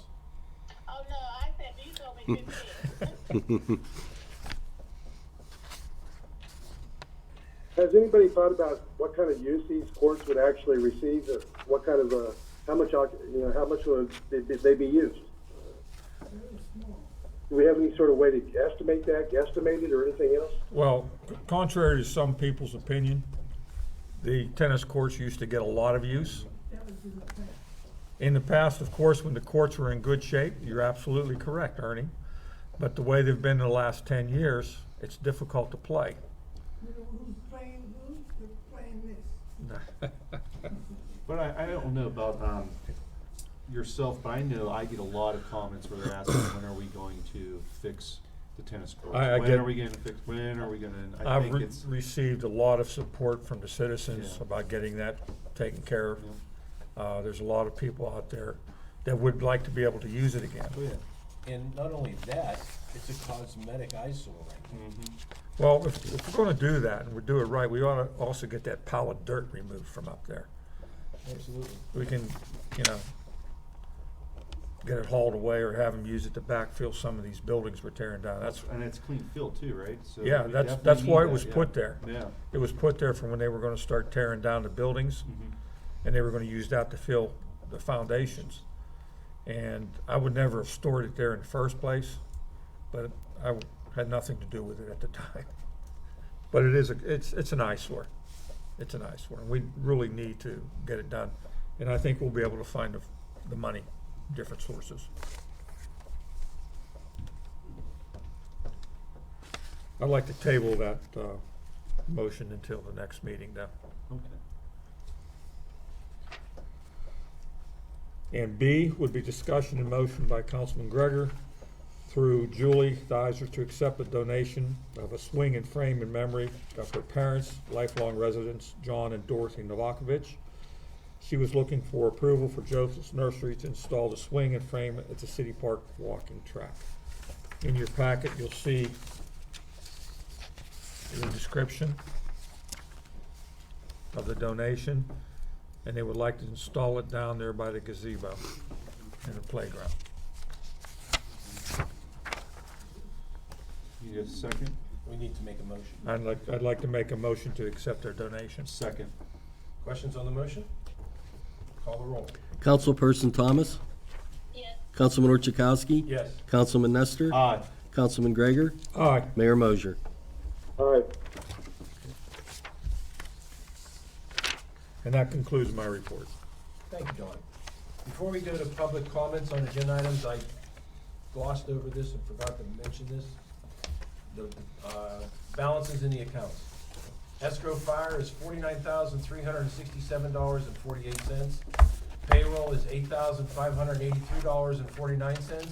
Oh, no, I said, you told me 15. Has anybody thought about what kind of use these courts would actually receive? What kind of, how much would they be used? Do we have any sort of way to estimate that, guesstimate it, or anything else? Well, contrary to some people's opinion, the tennis courts used to get a lot of use. In the past, of course, when the courts were in good shape, you're absolutely correct, Ernie. But the way they've been the last 10 years, it's difficult to play. Who's playing who? They're playing this. But I don't know about yourself, but I know I get a lot of comments where they're asking, when are we going to fix the tennis courts? I When get- are we gonna fix, when are we gonna, I I've think it's, received a lot of support from the citizens Yeah. about getting that taken care of. There's a lot of people out there that would like to be able to use it again. Oh, yeah. And not only that, it's a cosmetic eyesore right now. Well, if we're gonna do that, and we do it right, we ought to also get that pile of dirt removed from up there. Absolutely. We can, get it hauled away or have them use it to backfill some of these buildings we're tearing down. That's, And it's clean fill too, right? So yeah, we that's definitely why need it was that, yeah. put there. Yeah. It was put there from when they were gonna start tearing down the buildings, and they were gonna use that to fill the foundations. And I would never have stored it there in the first place, but I had nothing to do with it at the time. But it is, it's an eyesore. It's an eyesore, and we really need to get it done. And I think we'll be able to find the money, different sources. I'd like to table that, motion until the next meeting now. Okay. And B would be discussion and motion by Councilman Gregor through Julie Thiser to accept a donation of a swing and frame in memory of her parents, lifelong residents, John and Dorothy Novakovich. She was looking for approval for Joseph's Nursery to install the swing and frame at the City Park walking track. In your packet, you'll see the description of the donation, and they would like to install it down there by the gazebo in the playground. You get a second? We need to make a motion. I'd like to make a motion to accept their donation. Second. Questions on the motion? Call the roll. Councilperson Thomas? Yes. Councilman Orchakowski? Yes. Councilman Nestor? Aye. Councilman Gregor? Aye. Mayor Mosher? All right. And that concludes my report. Thank you, Don. Before we go to public comments on agenda items, I glossed over this and forgot to mention this. The balances in the accounts. Escrow fire is $49,367.48. Payroll is $8,583.49.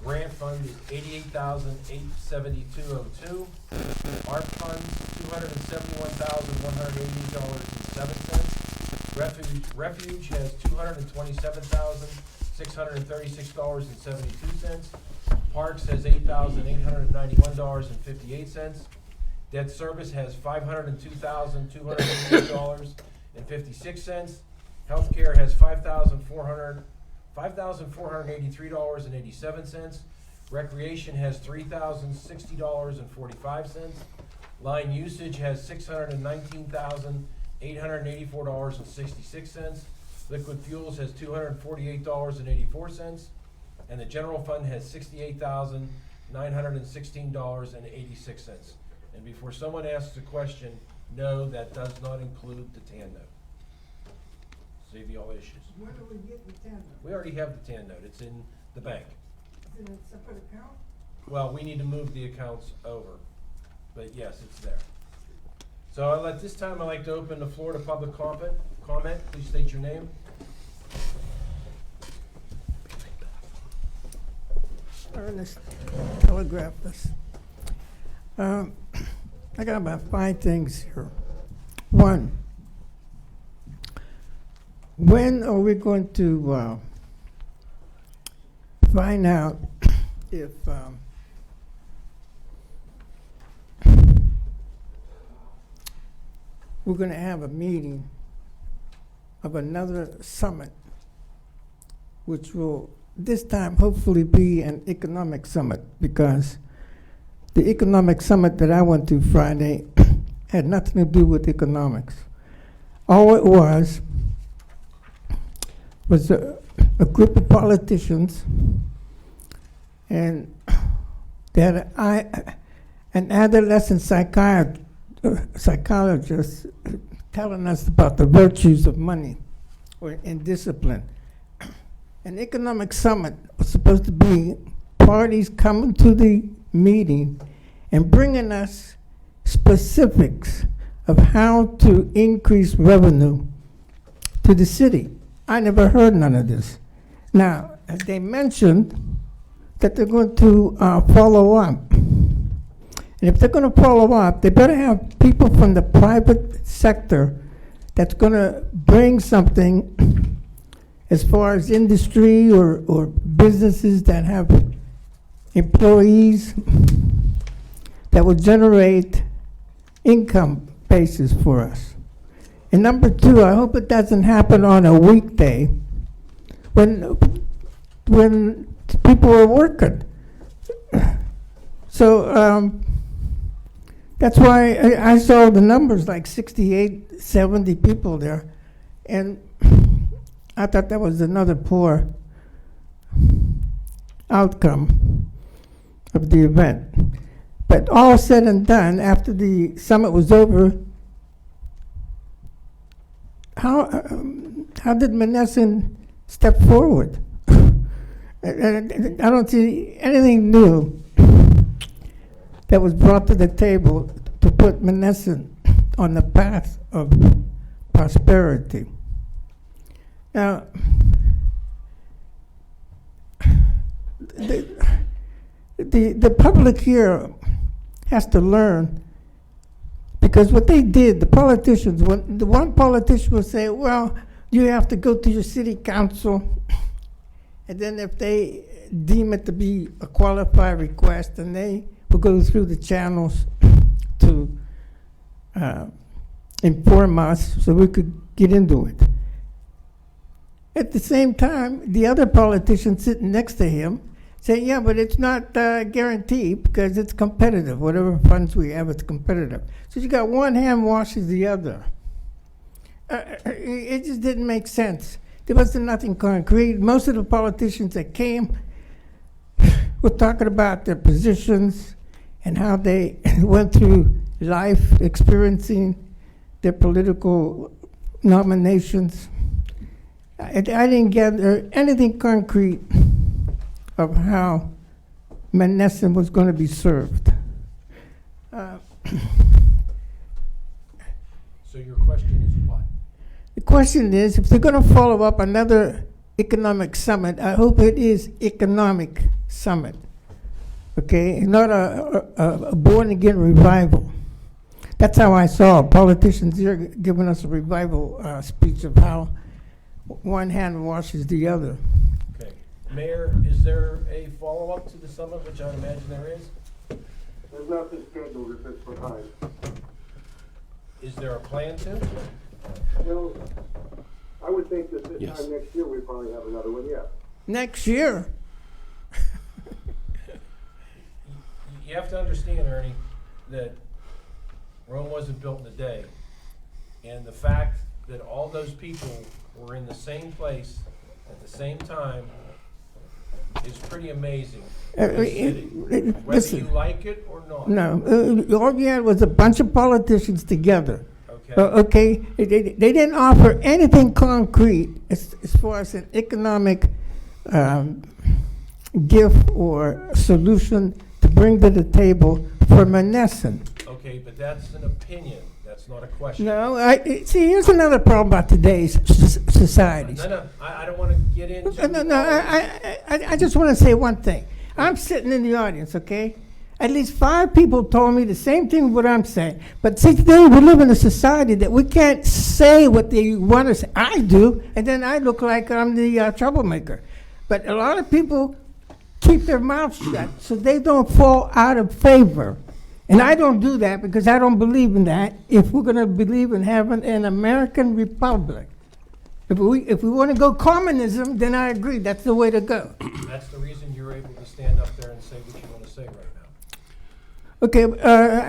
Grant fund is $88,872.02. ARP funds, $271,188.07. Refuge has $227,636.72. Parks has $8,891.58. Debt service has $502,288.56. Healthcare has $5,483.87. Recreation has $3,060.45. Line usage has $619,884.66. Liquid fuels has $248.84. And the general fund has $68,916.86. And before someone asks a question, no, that does not include the TAN note. Save you all issues. Where do we get the tender? We already have the TAN note, it's in the bank. Is it a separate account? Well, we need to move the accounts over, but yes, it's there. So at this time, I'd like to open the floor to public comment. Please state your name. Ernest telegraphist. I got about 5 things here. One, when are we going to find out if we're going to have a meeting of another summit, which will this time hopefully be an economic summit, because the economic summit that I went to Friday had nothing to do with economics. All it was a group of politicians, and they had an adolescent psychologist telling us about the virtues of money and discipline. An economic summit was supposed to be parties coming to the meeting and bringing us specifics of how to increase revenue to the city. I never heard none of this. Now, they mentioned that they're going to follow up. And if they're going to follow up, they better have people from the private sector that's going to bring something as far as industry or businesses that have employees that will generate income basis for us. And number two, I hope it doesn't happen on a weekday when people are working. So that's why I saw the numbers, like 68, 70 people there. And I thought that was another poor outcome of the event. But all said and done, after the summit was over, how did Monessen step forward? I don't see anything new that was brought to the table to put Monessen on the path of prosperity. Now, the public here has to learn, because what they did, the politicians, when the one politician will say, well, you have to go to your city council, and then if they deem it to be a qualified request, then they will go through the channels to inform us so we could get into it. At the same time, the other politician sitting next to him say, yeah, but it's not guaranteed because it's competitive. Whatever funds we have, it's competitive. So you got one hand washes the other. It just didn't make sense. There wasn't nothing concrete. Most of the politicians that came were talking about their positions and how they went through life experiencing their political nominations. I didn't gather anything concrete of how Monessen was going to be served. So your question is what? The question is, if they're going to follow up another economic summit, I hope it is economic summit, okay, not a born-again revival. That's how I saw politicians here giving us a revival speech of how one hand washes the other. Okay. Mayor, is there a follow-up to the summit, which I would imagine there is? There's nothing scheduled at this time. Is there a plan to? Well, I would think that this Yes. time next year, we probably have another one, yeah. Next year, You have to understand, Ernie, that Rome wasn't built in a day. And the fact that all those people were in the same place at the same time is pretty amazing. in this city, Whether listen. you like it or not. No, all you had was a bunch of politicians together. Okay. Okay, they didn't offer anything concrete as far as an economic gift or solution to bring to the table for Monessen. Okay, but that's an opinion. That's not a question. No, see, here's another problem about today's societies. No, I don't want to get into. No, I just want to say one thing. I'm sitting in the audience, okay? At least 5 people told me the same thing what I'm saying. But see, today we live in a society that we can't say what they want to say. I do, and then I look like I'm the troublemaker. But a lot of people keep their mouths shut so they don't fall out of favor. And I don't do that because I don't believe in that. If we're going to believe in having an American republic, if we want to go communism, then I agree. That's the way to go. That's the reason you're able to stand up there and say what you want to say right now. Okay,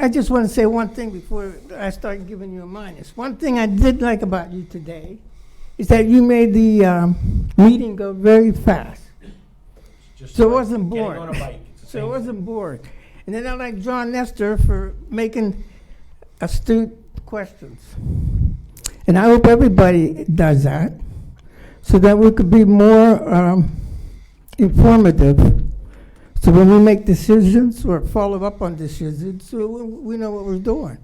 I just want to say one thing before I start giving you a minus. One thing I did like about you today is that you made the meeting go very fast. Just So it like wasn't getting boring. on a bike. It's the So it same wasn't boring. And then I like John Nestor for making astute questions. And I hope everybody does that so that we could be more informative. So when we make decisions or follow up on decisions, so we know what we're doing.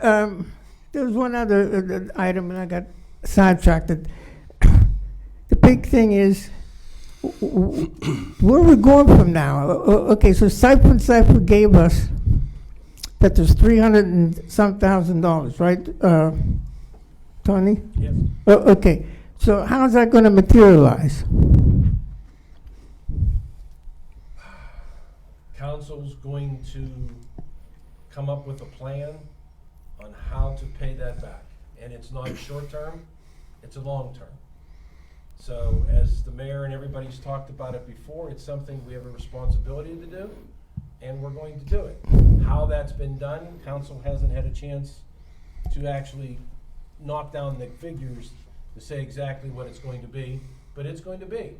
There was one other item, and I got sidetracked. The big thing is, where are we going from now? Okay, so Siphon Cipher gave us that there's $300 and some thousand, right, Tony? Yes. Okay, So how's that gonna materialize? Council's going to come up with a plan on how to pay that back. And it's not short term, it's a long term. So as the mayor and everybody's talked about it before, it's something we have a responsibility to do, and we're going to do it. How that's been done, council hasn't had a chance to actually knock down the figures to say exactly what it's going to be, but it's going to be.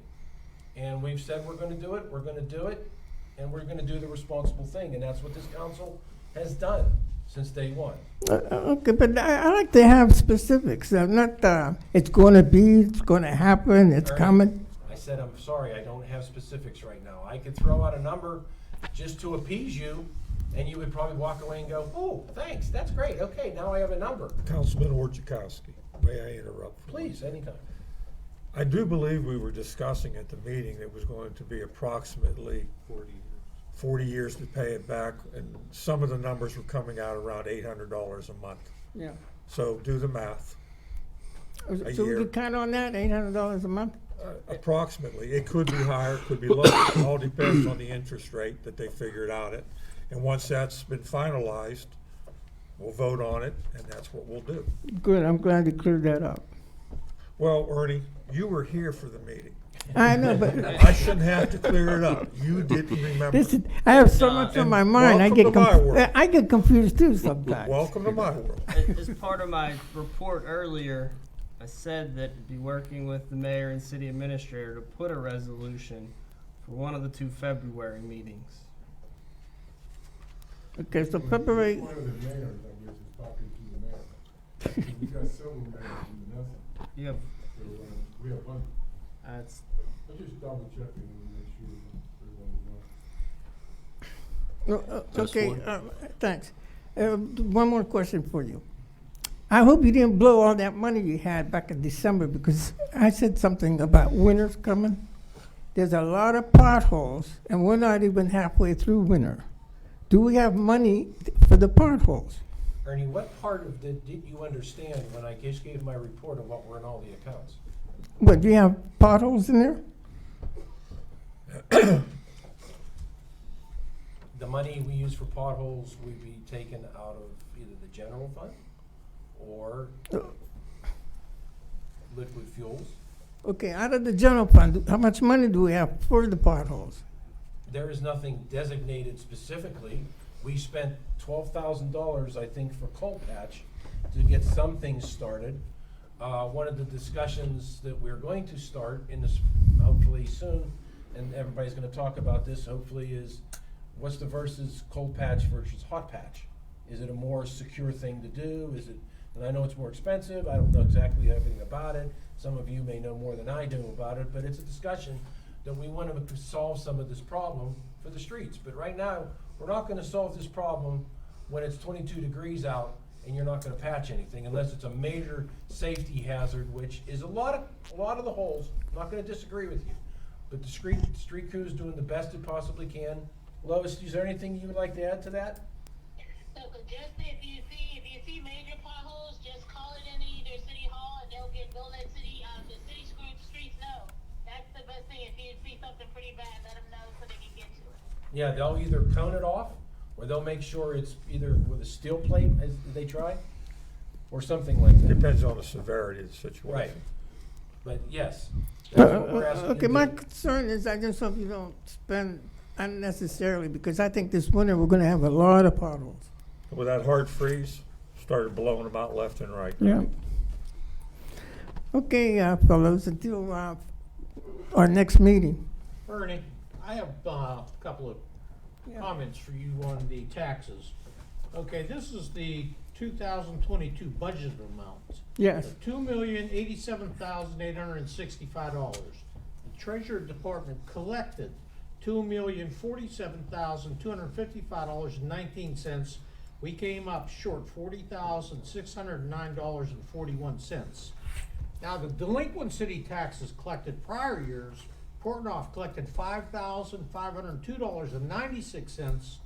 And we've said we're gonna do it, and we're gonna do the responsible thing, and that's what this council has done since day one. Okay, but I like to have specifics, not, it's gonna be, it's gonna happen, it's Ernie, coming. I said, I'm sorry, I don't have specifics right now. I could throw out a number just to appease you, and you would probably walk away and go, oh, thanks, that's great, okay, now I have a number. Councilman Orchakowski, may I interrupt? for a Please, anytime. I do believe we were discussing at the meeting it was going to be approximately 40 years to pay it back, and some of the numbers were coming out around $800 a month. Yeah. So do the math. So we year. could count on that, $800 a month? Approximately. It could be higher, it could be lower. It all depends on the interest rate that they figured out it. And once that's been finalized, we'll vote on it, and that's what we'll do. Good, I'm glad you cleared that up. Well, Ernie, you were here for the meeting. I know, but I shouldn't have to clear it up. You didn't remember. this is, I have so much on And my mind, welcome to my world. I get confused too sometimes. Welcome to my world. As part of my report earlier, I said that I'd be working with the mayor and city administrator to put a resolution for one of the 2 February meetings. Okay, so February, One of the mayors, I guess, is talking to the mayor. We got several mayors in Menneson, You have, so, we have one. it's, I'm just double checking to make sure everyone's not. okay, thanks. One more question for you. I hope you didn't blow all that money you had back in December, because I said something about winter's coming. There's a lot of potholes, and we're not even halfway through winter. Do we have money for the potholes? Ernie, what part of did you understand when I just gave my report of what were in all the accounts? What, do you have potholes in there? The money we use for potholes would be taken out of either the general fund or liquid fuels. Okay, out of the general fund, how much money do we have for the potholes? There is nothing designated specifically. We spent $12,000, I think, for coal patch to get some things started. One of the discussions that we're going to start in this, hopefully soon, and everybody's gonna talk about this, hopefully, is what's the versus cold patch versus hot patch? Is it a more secure thing to do? Is it, and I know it's more expensive, I don't know exactly everything about it. Some of you may know more than I do about it, but it's a discussion that we want to solve some of this problem for the streets. But right now, we're not gonna solve this problem when it's 22 degrees out and you're not gonna patch anything unless it's a major safety hazard, which is a lot of the holes. I'm not gonna disagree with you. But the street crew is doing the best it possibly can. Lois, is there anything you would like to add to that? So just if you see major potholes, just call it in either city hall and they'll let the city streets know. That's the best thing. If you see something pretty bad, let them know so they can get to it. Yeah, they'll either cone it off, or they'll make sure it's either with a steel plate, as they try, or something like that. Depends on the severity of the situation. Right. But yes, that's what we're asking Okay, to my do. concern is I just hope you don't spend unnecessarily, because I think this winter we're gonna have a lot of potholes. With that hard freeze, started blowing them out left and right. Yeah. Okay, fellows, until our next meeting. Ernie, I have a couple of comments for you on the taxes. Okay, this is the 2022 budget amount. Yes. $2,087,865. The Treasury Department collected $2,047,255.19. We came up short $40,609.41. Now, the delinquent city taxes collected prior years, Portnoy collected $5,502.96.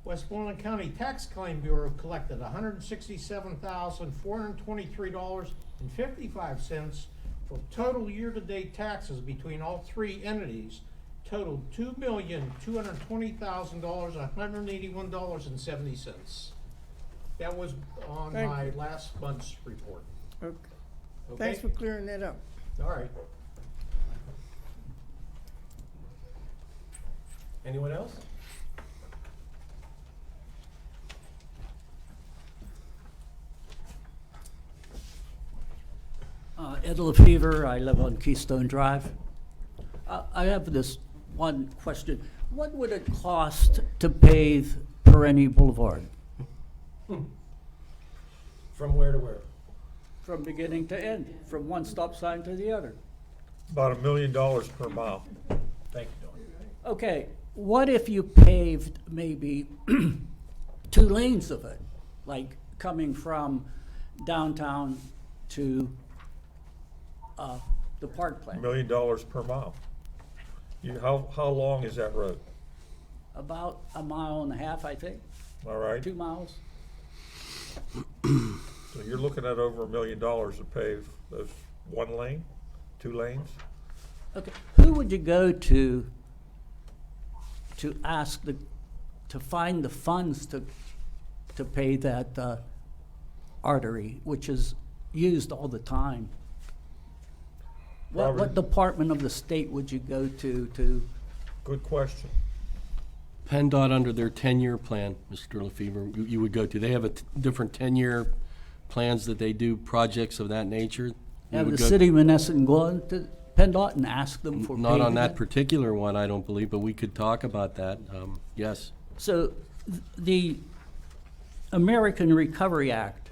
Westmoreland County Tax Claim Bureau collected $167,423.55. for total year-to-date taxes between all three entities totaled $2,220,000, $181.70. That was on Thank my last month's report. Okay. Okay? Thanks for clearing that up. All right. Anyone else? Ed LaFever, I live on Keystone Drive. I have this one question. What would it cost to pave Perenni Boulevard From where to where? from beginning to end, from one stop sign to the other? About $1 million per mile. Thank you, Don. Okay, what if you paved maybe 2 lanes of it, like coming from downtown to the park $1 place? million per mile. How long is that road? About 1.5 miles, I think, All right, 2 miles. so you're looking at over $1 million to pave those 1 lane, 2 lanes? Okay, who would you go to ask to find the funds to pay that artery, which is used all the time? What Robert. department of the state would you go to? Good question. PennDOT, under their 10-year plan, Mr. LaFever, you would go to. They have different 10-year plans that they do projects of that nature. We Have would the go- city of Menneson go to PennDOT and ask them for Not on paving that it? particular one, I don't believe, but we could talk about that, yes. So the American Recovery Act,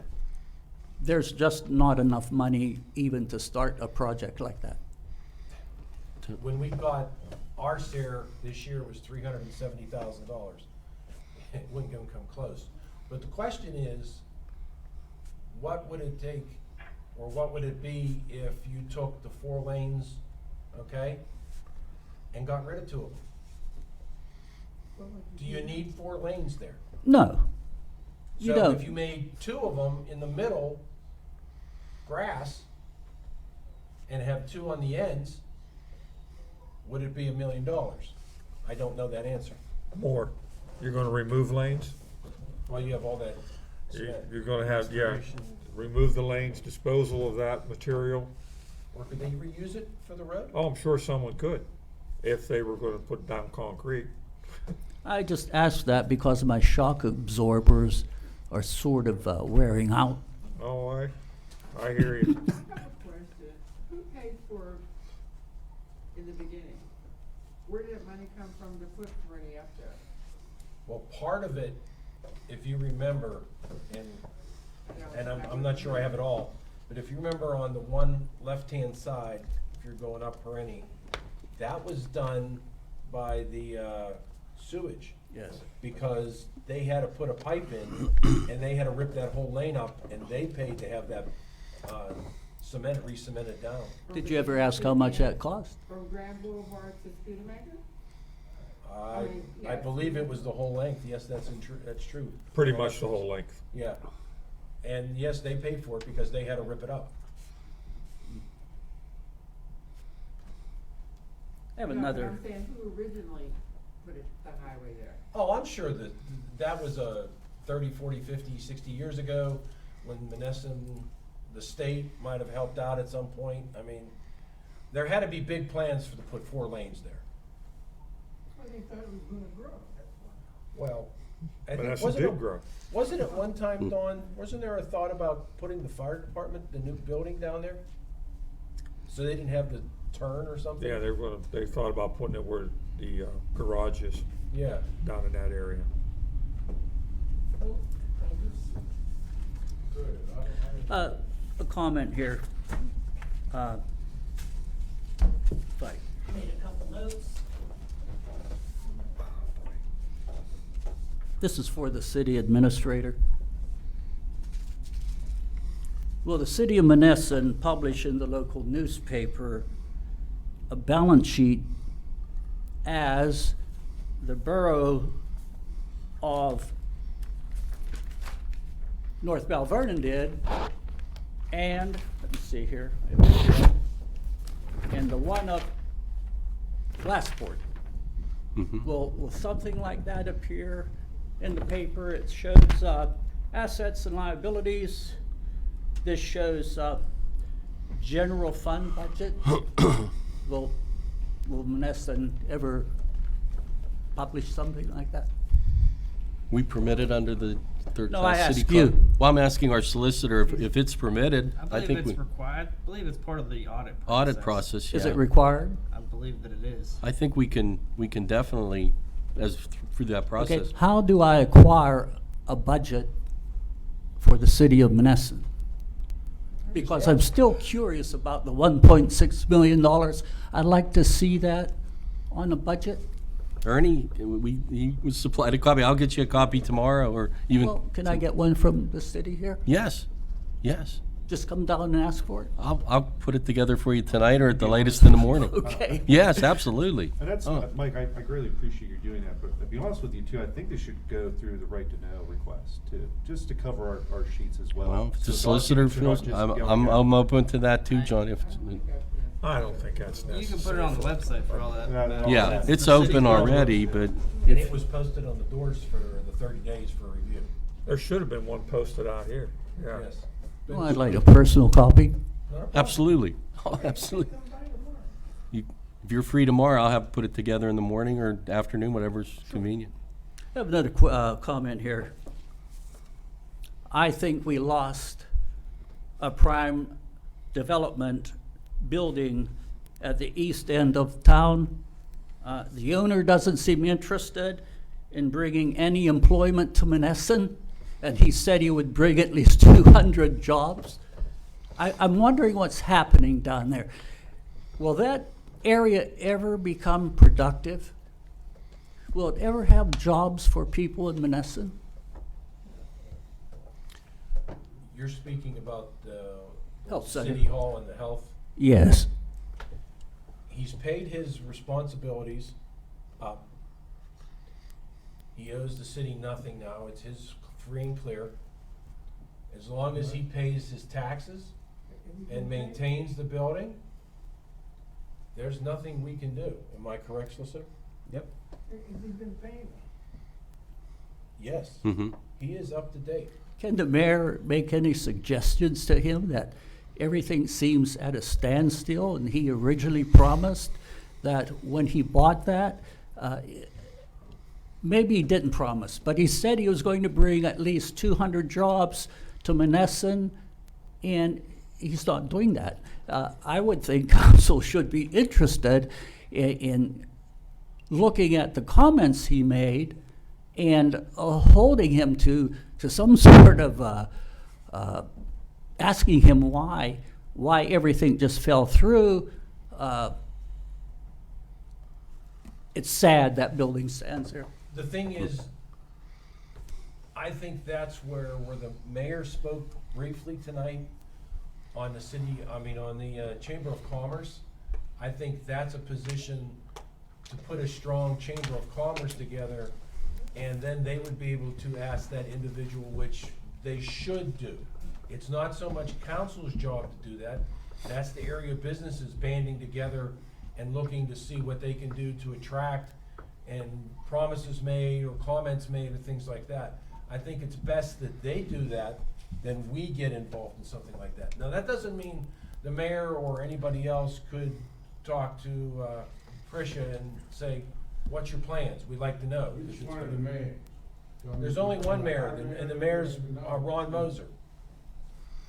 there's just not enough money even to start a project like that. When we got our share this year was $370,000. It wouldn't even come close. But the question is, what would it take, or what would it be if you took the 4 lanes, okay, and got rid of 2 of them? Do you need 4 lanes there? No, you So don't. if you made 2 of them in the middle, grass, and have 2 on the ends, would it be $1 million? I don't know that answer. More. You're gonna remove lanes? Well, you have all that. You're gonna have, yeah, remove the lanes, disposal of that material. Or could they reuse it for the road? Oh, I'm sure someone could, if they were gonna put down concrete. I just asked that because my shock absorbers are sort of wearing out. Oh, I hear you. I have a question. Who paid for, in the beginning? Where did that money come from to put Perenni up there? Well, part of it, if you remember, and I'm not sure I have it all, but if you remember on the one left-hand side, if you're going up Perenni, that was done by the sewage. Yes. Because they had to put a pipe in, and they had to rip that whole lane up, and they paid to have that cement re-cemented down. Did you ever ask how much that cost? From Grand Boulevard to Studebaker? I believe it was the whole length, yes, that's true. Pretty much the whole length. Yeah, and yes, they paid for it because they had to rip it up. I have No, but another. I'm saying who originally put the highway there? Oh, I'm sure that was 30, 40, 50, 60 years ago, when Menneson, the state, might have helped out at some point. I mean, there had to be big plans to put 4 lanes there. Well, they thought it was gonna grow, that's why. Well, I But think, that's a wasn't big growth. Wasn't it one time, Dawn, wasn't there a thought about putting the fire department, the new building down there? So they didn't have to turn or something? Yeah, they thought about putting it where the garage is, Yeah. down in that area. Good. A comment here. Right. Made a couple notes. This is for the city administrator. Will the city of Menneson publish in the local newspaper a balance sheet as the borough of North Bell Vernon did, and, let me see here, and the one up Glassport. Mhm. Will something like that appear in the paper? It shows assets and liabilities. This shows general fund budget. Will Menneson ever publish something like that? We permitted under the third No, I class city asked code? you. Well, I'm asking our solicitor if it's permitted. I believe think it's we required. I believe it's part of the audit process. audit process, yeah. Is it required? I believe that it is. I think we can definitely, through that process. Okay, how do I acquire a budget for the city of Menneson? Because I'm still curious about the $1.6 million. I'd like to see that on a budget. Ernie, he was supplied a copy. I'll get you a copy tomorrow, or even. Well, can I get one from the city here? Yes, yes. Just come down and ask for it? I'll put it together for you tonight or at the latest in the morning. Okay. Yes, absolutely. And that's, Oh. Mike, I greatly appreciate you doing that, but to be honest with you too, I think they should go through the right to know request too, just to cover our sheets as well. Well, if the So solicitor documents are feels, not just I'm going out. open to that too, John. If I don't think that's necessary. You can put it on the website for all that. Yeah, yeah, matters. it's The city open council. already, but And if it was posted on the doors for the 30 days for review. There should have been one posted out here, yeah. Yes. Well, I'd like a personal copy. Not a problem. absolutely, oh, absolutely. If you're free tomorrow, I'll have put it together in the morning or afternoon, whatever's convenient. I have another comment here. I think we lost a prime development building at the east end of town. The owner doesn't seem interested in bringing any employment to Menneson, and he said he would bring at least 200 jobs. I'm wondering what's happening down there. Will that area ever become productive? Will it ever have jobs for people in Menneson? You're speaking about the Health center. city hall and the health. Yes. He's paid his responsibilities up. He owes the city nothing now. It's his free and clear. As long as he pays his taxes and maintains the building, there's nothing we can do. Am I correct, solicitor? Yep. Has he been paying? Yes. Mm-hmm. He is up to date. Can the mayor make any suggestions to him that everything seems at a standstill, and he originally promised that when he bought that, maybe he didn't promise, but he said he was going to bring at least 200 jobs to Menneson, and he's not doing that. I would think council should be interested in looking at the comments he made and holding him to some sort of asking him why everything just fell through. It's sad that building stands there. The thing is, I think that's where the mayor spoke briefly tonight on the city, on the Chamber of Commerce. I think that's a position to put a strong Chamber of Commerce together, and then they would be able to ask that individual, which they should do. It's not so much council's job to do that. That's the area of businesses banding together and looking to see what they can do to attract, and promises made or comments made or things like that. I think it's best that they do that than we get involved in something like that. Now, that doesn't mean the mayor or anybody else could talk to Tricia and say, what's your plans? We'd like to know. We just wanted the mayor. There's only one mayor, and the mayor's Ron Moser.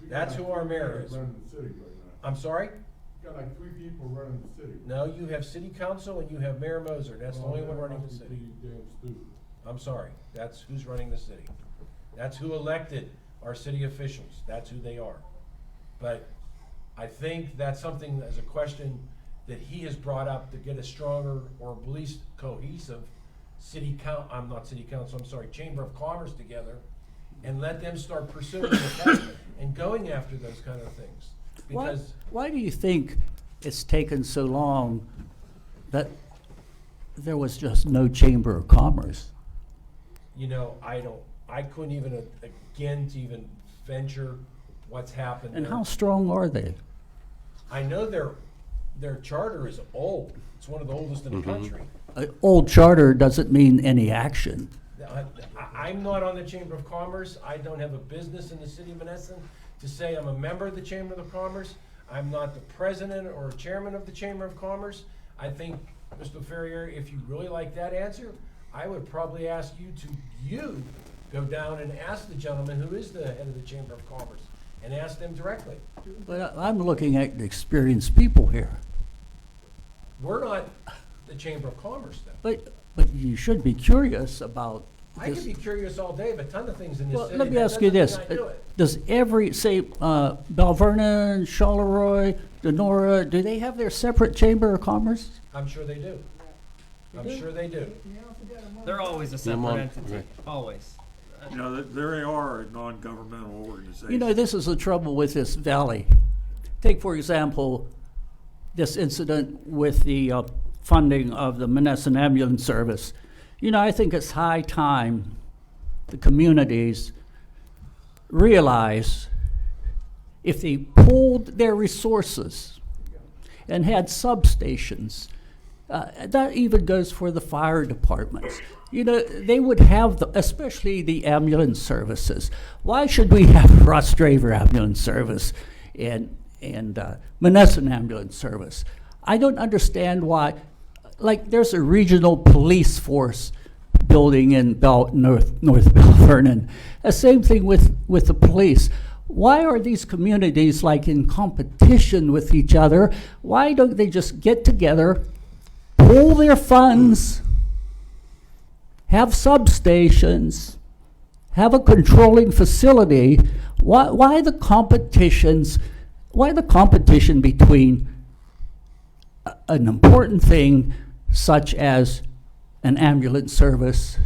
That's who our mayor is. Running the city right now. I'm sorry? You got like 3 people running the city. No, you have city council and you have Mayor Moser. That's the only one running the city. Damn stupid. I'm sorry. That's who's running the city. That's who elected our city officials. That's who they are. But I think that's something, as a question that he has brought up to get a stronger or at least cohesive Chamber of Commerce together, and let them start pursuing that and going after those kind of things. Because Why do you think it's taken so long that there was just no Chamber of Commerce? I couldn't even begin to even venture what's happened And there. how strong are they? I know they're their charter is old. It's one of the oldest in the country. Old charter doesn't mean any action. I'm not on the Chamber of Commerce. I don't have a business in the city of Menneson to say I'm a member of the Chamber of Commerce. I'm not the president or chairman of the Chamber of Commerce. I think, Mr. Ferrier, if you really like that answer, I would probably ask you go down and ask the gentleman who is the head of the Chamber of Commerce and ask them directly. But I'm looking at experienced people here. We're not the Chamber of Commerce, though. But you should be curious about I this. could be curious all day of a ton of things in this Well, city. let me That ask you doesn't this. mean I do it. Does every, say, Bell Vernon, Charleroi, Denora, do they have their separate Chamber of Commerce? I'm sure they do. I'm sure they do. They're always a separate entity, always. You know, they are a non-governmental organization. You know, this is the trouble with this valley. Take, for example, this incident with the funding of the Menneson Ambulance Service. You know, I think it's high time the communities realize if they pooled their resources and had substations, that even goes for the fire departments. You know, they would have, especially the ambulance services. Why should we have Ross Draver Ambulance Service and Menneson Ambulance Service? I don't understand why. Like, there's a regional police force building in North Bell Vernon. The same thing with the police. Why are these communities like in competition with each other? Why don't they just get together, pool their funds, have substations, have a controlling facility? Why the competitions? Why the competition between an important thing such as an ambulance service?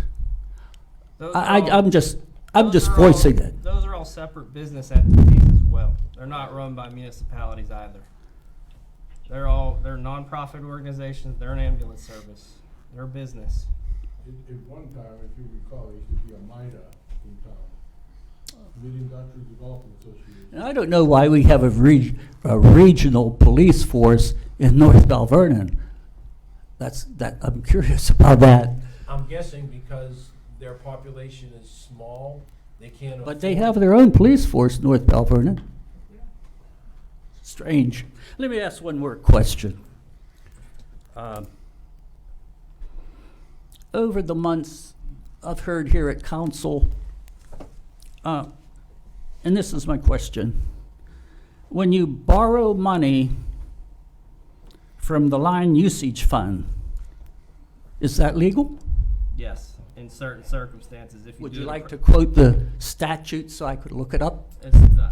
I'm just voicing it. Those are all separate business entities as well. They're not run by municipalities either. They're nonprofit organizations. They're an ambulance service. They're a business. At one time, if you recall, there used to be a MIDA in town, Mid-Industrial Development Association. And I don't know why we have a regional police force in North Bell Vernon. I'm curious about that. I'm guessing because their population is small, they can't. But they have their own police force in North Bell Vernon. Strange. Let me ask one more question. Over the months I've heard here at council, and this is my question. When you borrow money from the line usage fund, is that legal? Yes, in certain circumstances. If you Would do you it like to quote the statute so I could look it up?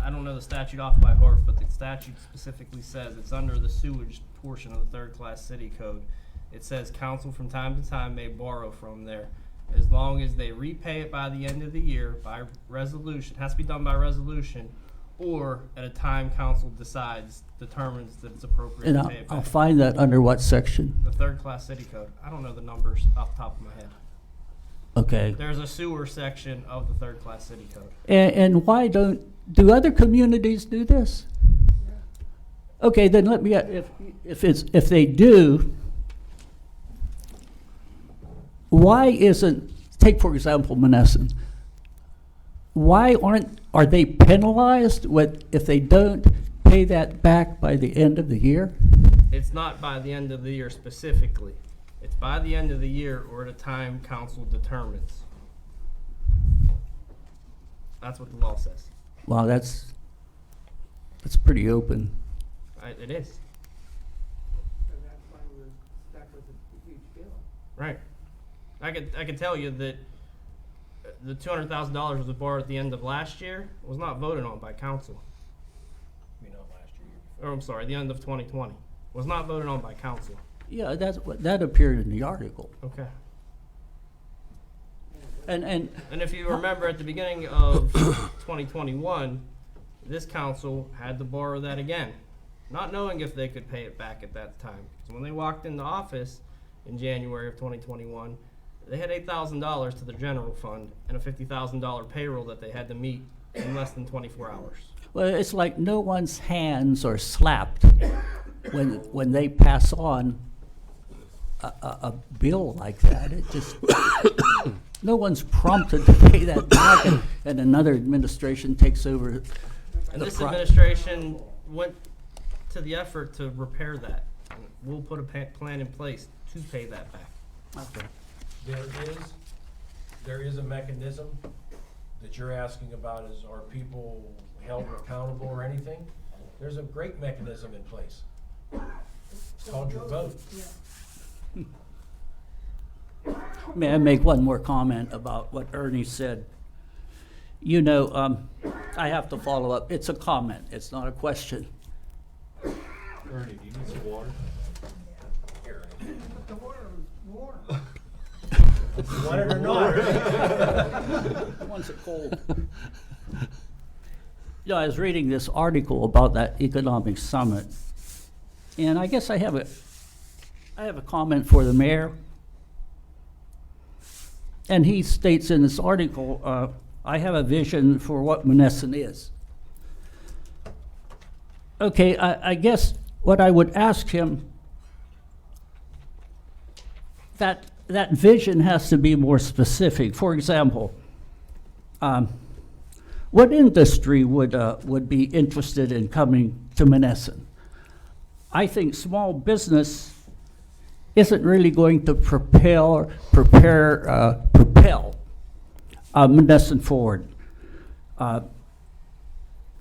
I don't know the statute off by heart, but the statute specifically says it's under the sewage portion of the third-class city code. It says council from time to time may borrow from there, as long as they repay it by the end of the year by resolution. It has to be done by resolution, or at a time council determines that it's appropriate And to pay it I'll back. find that under what section? The third-class city code. I don't know the numbers off the top of my head. Okay. There's a sewer section of the third-class city code. And why do other communities do this? Okay, then let me, if they do, why isn't, take for example Menneson, why are they penalized if they don't pay that back by the end of the year? It's not by the end of the year specifically. It's by the end of the year or at a time council determines. That's what the law says. Wow, that's pretty open. It is. So that's why we're stuck with a huge bill. Right. I can tell you that the $200,000 was borrowed at the end of last year was not voted on by council. Or I'm sorry, the end of 2020 was not voted on by council. Yeah, that appeared in the article. Okay. And if you remember at the beginning of 2021, this council had to borrow that again, not knowing if they could pay it back at that time. So when they walked into office in January of 2021, they had $8,000 to the general fund and a $50,000 payroll that they had to meet in less than 24 hours. Well, it's like no one's hands are slapped when they pass on a bill like that. It just, no one's prompted to pay that back, and another administration takes over. And this administration went to the effort to repair that. And we'll put a plan in place to pay that back. Okay. There is a mechanism that you're asking about is, are people held accountable or anything? There's a great mechanism in place. It's called your vote. May I make one more comment about what Ernie said? You know, I have to follow up. It's a comment. It's not a question. Ernie, do you need some water? But the water was warm. Want it or not? Wants it cold. You know, I was reading this article about that economic summit, and I guess I have a comment for the mayor. And he states in this article, I have a vision for what Monessen is. Okay, I guess what I would ask him, that vision has to be more specific. For example, what industry would be interested in coming to Monessen? I think small business isn't really going to propel Monessen forward.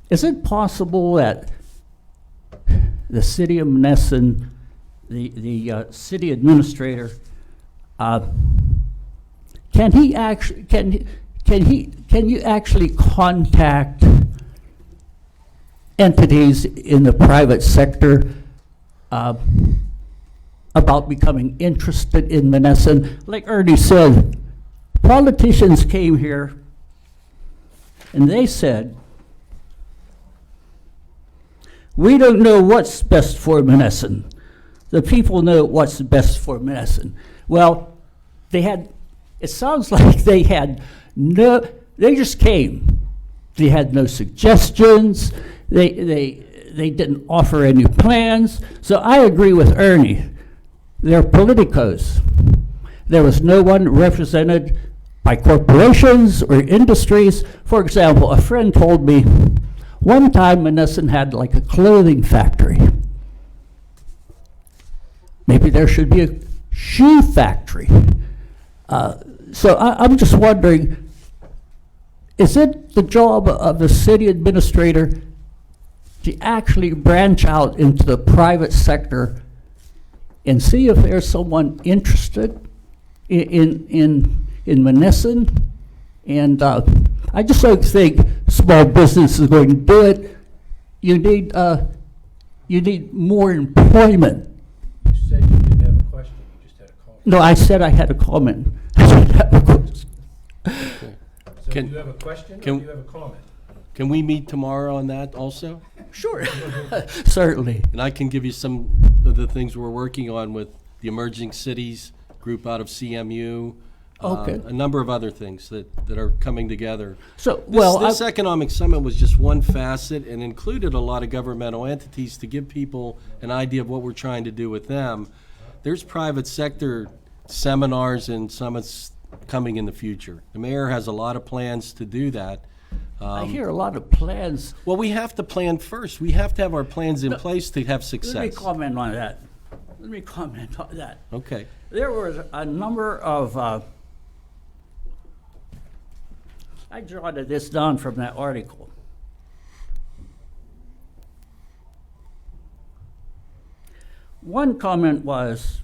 Is it possible that the city of Monessen, the city administrator, can you actually contact entities in the private sector about becoming interested in Monessen? Like Ernie said, politicians came here and they said, we don't know what's best for Monessen. The people know what's best for Monessen. Well, it sounds like they just came. They had no suggestions. They didn't offer any plans. So I agree with Ernie. They're politicos. There was no one represented by corporations or industries. For example, a friend told me one time Monessen had like a clothing factory. Maybe there should be a shoe factory. So I'm just wondering, is it the job of the city administrator to actually branch out into the private sector and see if there's someone interested in Monessen? And I just don't think small business is going to do it. You need more employment. You said you didn't have a question, you just had a comment. No, I said I had a comment. So Can- do you have a question or can- do you have a comment? Can we meet tomorrow on that also? Sure, certainly. And I can give you some of the things we're working on with the Emerging Cities group out of CMU. Okay. A number of other things that are coming together. So, This economic summit was just one facet and included a lot of governmental entities to give people an idea of what we're trying to do with them. There's private sector seminars and summits coming in the future. The mayor has a lot of plans to do that. I hear a lot of plans. Well, we have to plan first. We have to have our plans in place to have Let me success. comment on that. Okay. There was a number of, I jotted this down from that article. One comment was,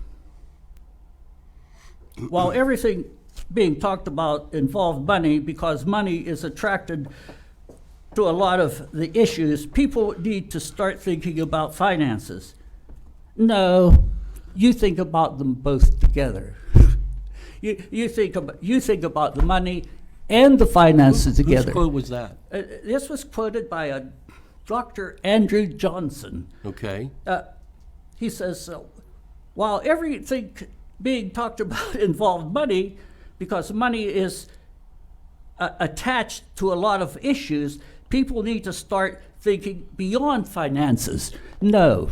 while everything being talked about involved money, because money is attracted to a lot of the issues, people need to start thinking about finances. No, you think about them both together. You think about the money and the finances together. Whose quote was that? This was quoted by a Dr. Andrew Johnson. Okay. He says, while everything being talked about involved money, because money is attached to a lot of issues, people need to start thinking beyond finances. No.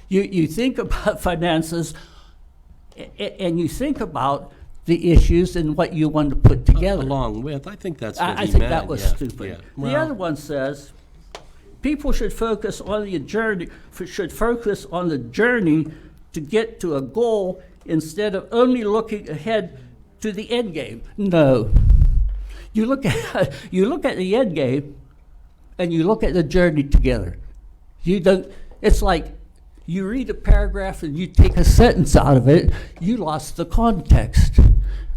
You think about finances and you think about the issues and what you want to put together. Along with, I think that's what I he think meant, that was yeah, stupid. yeah. The Well, other one says, people should focus on the journey, to get to a goal instead of only looking ahead to the end game. No. You look at the end game and you look at the journey together. You don't, it's like you read a paragraph and you take a sentence out of it, you lost the context.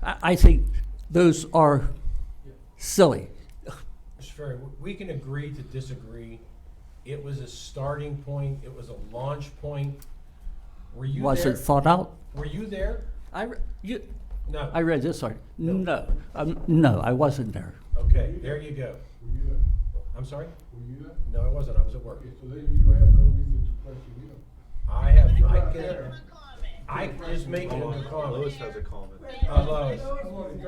I think those are silly. Mr. Ferry, we can agree to disagree. It was a starting point, it was a launch point. Were you Was there? it thought out? Were you there? No. I read this article. No, I wasn't there. Okay, there you go. Were you there? I'm sorry? Were you there? No, I wasn't, I was at work. Okay, so then you don't have no reason to question him. I can just make it a comment. Lois has a comment. Lois. Come on,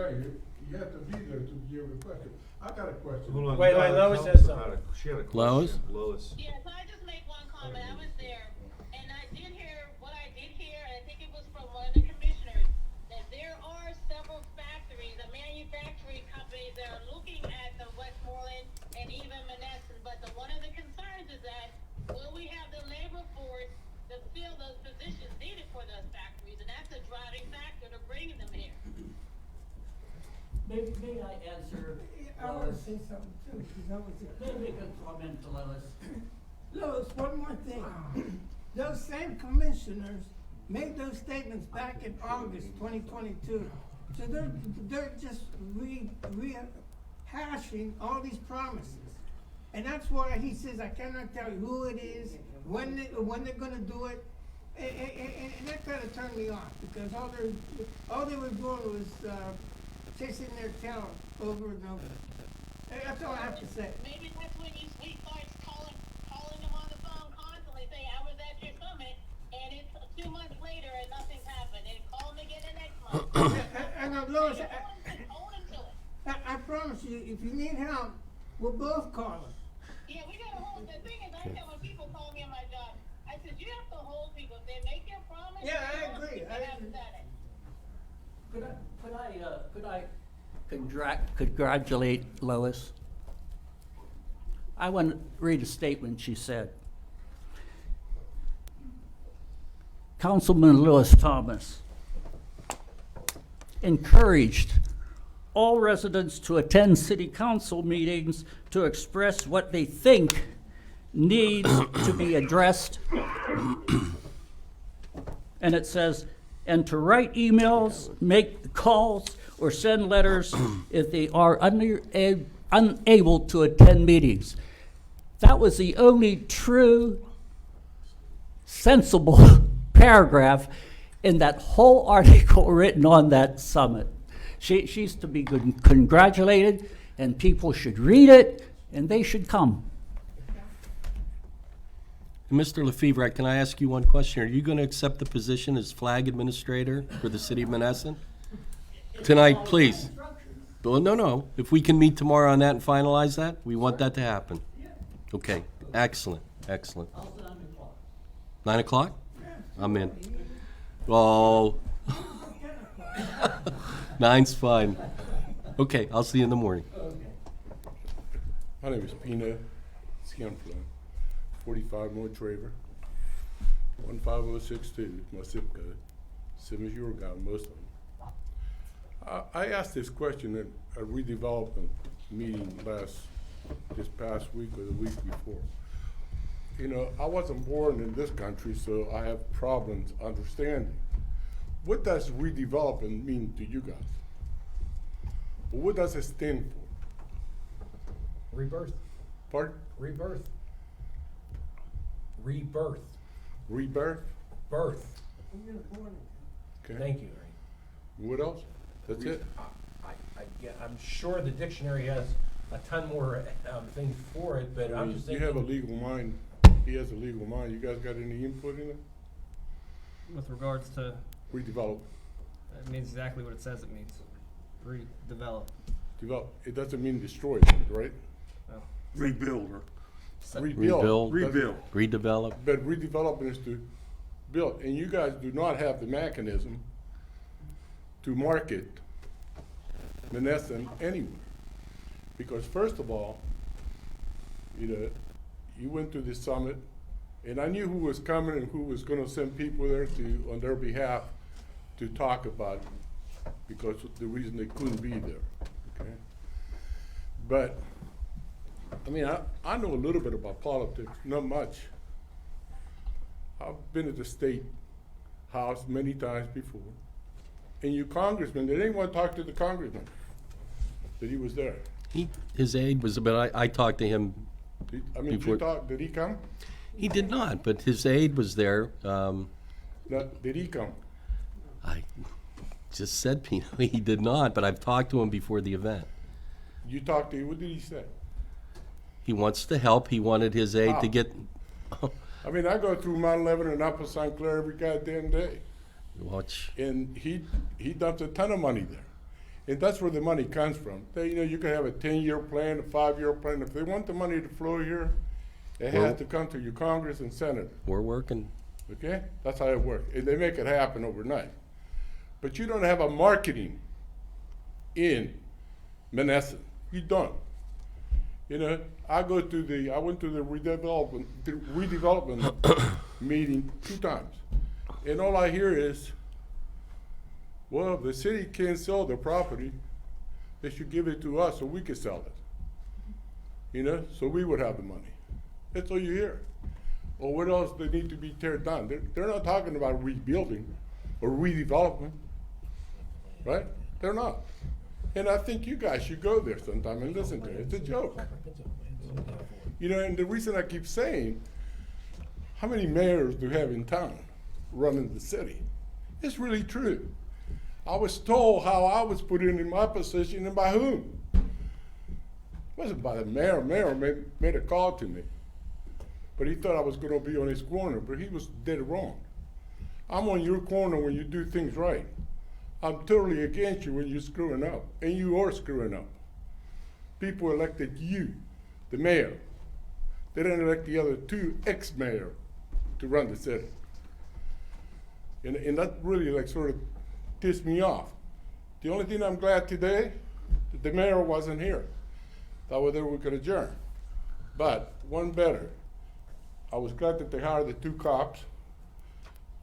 you have to be there to be able to question. I got a question. Hold on. Wait, Lois has something. She had a question. Lois? Lois. Yes, I just make one comment. I was there, and I did hear what I did hear, and I think it was from one of the commissioners, that there are several factories, the manufacturing companies that are looking at the Westmoreland and even Menneson, but one of the concerns is that, will we have the labor force to fill those positions needed for those factories, and that's a driving factor to bringing them here. May I answer? I want to say something too, because I was there. May I make a comment to Lois? Lois, one more thing. Those same commissioners made those statements back in August 2022. So they're just rehashing all these promises. And that's why he says, I cannot tell you who it is, when they're gonna do it. And that kind of turned me off, because all they were doing was chasing their tail over and over. That's all I have to say. Maybe that's when we start calling them on the phone constantly, saying, I was at your summit, and it's 2 months later and nothing's happened, and call them again the next month. And Lois, Hold them to it. I promise you, if you need help, we'll both call them. Yeah, we gotta hold, the thing is, I tell when people call me on my job, I said, you have to hold people, if they make their promise. Yeah, I they hold agree, it, I they haven't agree. done it. Could I congratulate Lois? I want to read a statement she said. Councilman Lewis Thomas encouraged all residents to attend city council meetings to express what they think needs to be addressed. And it says, and to write emails, make calls, or send letters if they are unable to attend meetings. That was the only true, sensible paragraph in that whole article written on that summit. She's to be congratulated, and people should read it, and they should come. Mr. Lefevre, can I ask you one question? Are you going to accept the position as flag administrator for the city of Menneson? Tonight, please. Well, no. If we can meet tomorrow on that and finalize that, we want that to happen. Okay, excellent. 9 o'clock? I'm in. Oh. 9's fine. Okay, I'll see you in the morning. My name is Pina Scanflon, 45 North Traver, 15062 is my zip code. Same as yours, got most of them. I asked this question at a redevelopment meeting this past week or the week before. You know, I wasn't born in this country, so I have problems understanding. What does redevelopment mean to you guys? What does it stand for? Rebirth. Pardon? Rebirth. Rebirth? Birth. Okay. Thank you, Ernie. What else? That's it? Yeah, I'm sure the dictionary has a ton more things for it, but I'm just You thinking. have a legal mind. He has a legal mind. You guys got any input in it? With regards to, Redevelop. it means exactly what it says it means. Redevelop. Develop, it doesn't mean destroy it, right? Rebuild. Rebuild. Rebuild. Redevelop. But redevelopment is to build, and you guys do not have the mechanism to market Menneson anywhere. Because first of all, you went to the summit, and I knew who was coming and who was gonna send people there to, on their behalf, to talk about it, because of the reason they couldn't be there, okay? But, I mean, I know a little bit about politics, not much. I've been at the State House many times before. And you congressman, they didn't want to talk to the congressman, that he was there. His aide was, but I talked to him before. Did he come? He did not, but his aide was there. No, did he come? I just said, Pino, he did not, but I've talked to him before the event. You talked to him, what did he say? He wants to help. He wanted his aide How? to get. I mean, I go through Mount Lebanon and Upper St. Clair every goddamn day. Watch. And he dumped a ton of money there. And that's where the money comes from. You can have a 10-year plan, a 5-year plan. If they want the money to flow here, it has to come to your Congress and Senate. We're working. Okay? That's how it works. And they make it happen overnight. But you don't have a marketing in Menneson. You don't. I went to the redevelopment meeting 2 times. And all I hear is, well, if the city can't sell their property, they should give it to us so we can sell it. So we would have the money. That's all you hear. Or what else they need to be teared down? They're not talking about rebuilding or redevelopment, right? They're not. And I think you guys should go there sometime and listen to it. It's a joke. And the reason I keep saying, how many mayors do we have in town running the city? It's really true. I was told how I was put in my position and by whom. It wasn't by the mayor. Mayor made a call to me. But he thought I was going to be on his corner, but he was dead wrong. I'm on your corner when you do things right. I'm totally against you when you're screwing up, and you are screwing up. People elected you, the mayor. They didn't elect the other 2 ex-mayor to run the city. And that really sort of pissed me off. The only thing I'm glad today, that the mayor wasn't here. That way we could adjourn. But one better, I was glad that they hired the 2 cops.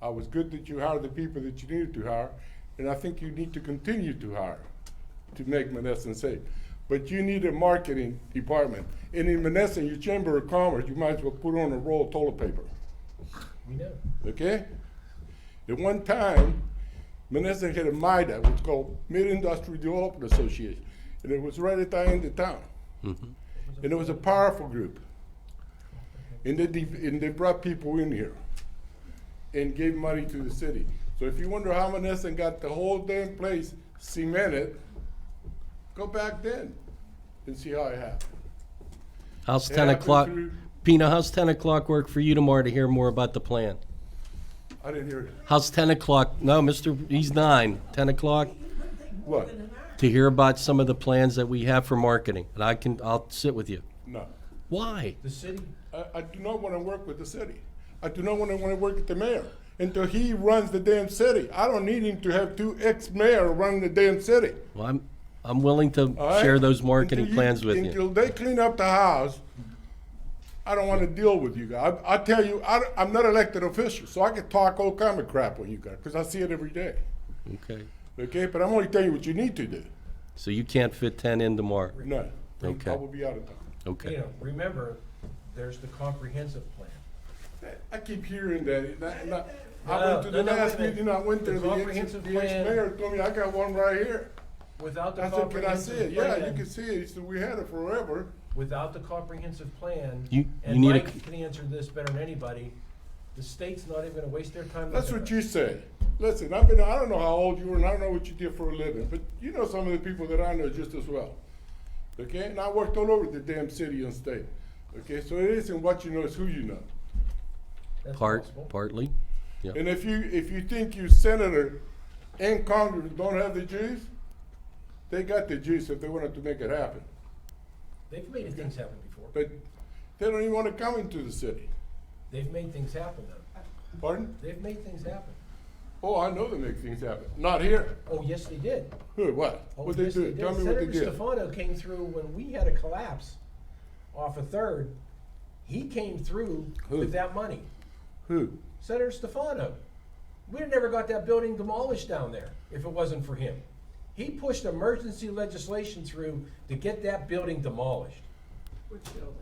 I was good that you hired the people that you needed to hire. And I think you need to continue to hire to make Menneson safe. But you need a marketing department. And in Menneson, your Chamber of Commerce, you might as well put on a roll of toilet paper. We know. Okay? At one time, Menneson had a MIDA, which was called Mid-Industry Development Association. And it was right at the end of town. Mm-hmm. And it was a powerful group. And they brought people in here and gave money to the city. So if you wonder how Menneson got the whole damn place cemented, go back then and see how it happened. How's It 10 happened o'clock? through- Pino, how's 10 o'clock work for you tomorrow to hear more about the plan? I didn't hear it. How's 10 o'clock? No, he's 9. 10 o'clock? What? To hear about some of the plans that we have for marketing. And I'll sit with you. No. Why? The city, I do not want to work with the city. I do not want to work with the mayor until he runs the damn city. I don't need him to have 2 ex-mayor running the damn city. Well, I'm willing to All right? share those marketing Until plans with you. Until they clean up the house, I don't want to deal with you guys. I tell you, I'm not elected official, so I can talk all kind of crap on you guys, because I see it every day. Okay. Okay, but I'm only telling you what you need to do. So you can't fit 10 in tomorrow? No. Okay. I will be out of town. Okay. remember, there's the comprehensive plan. I keep hearing that. I No, went to the no, last wait a minute. meeting, I went The there, the comprehensive ex-mayor told me, I got one right here. Without the I said, can I see comprehensive it? Yeah, you plan, can see it. He said, we had it forever. without the comprehensive plan, You and need a Mike can answer this better than anybody, the state's not even gonna waste their time. That's looking what at you it. say. Listen, I don't know how old you are, and I don't know what you did for a living, but you know some of the people that I know just as well. Okay, and I worked all over the damn city and state. Okay, so it isn't what you know, it's who you know. That's possible. Partly. Yeah. And if you think your senator and Congress don't have the juice, they got the juice if they wanted to make it happen. They've made things happen before. But they don't even wanna come into the city. They've made things happen though. Pardon? They've made things happen. Oh, I know they make things happen. Not here. Oh, yes, they did. Who, what? Oh, What'd they yes, do? did. Tell me what they Senator did. Stefano came through when we had a collapse off of Third. He came through Who? with that money. Who? Senator Stefano. We'd have never got that building demolished down there if it wasn't for him. He pushed emergency legislation through to get that building demolished. Which building?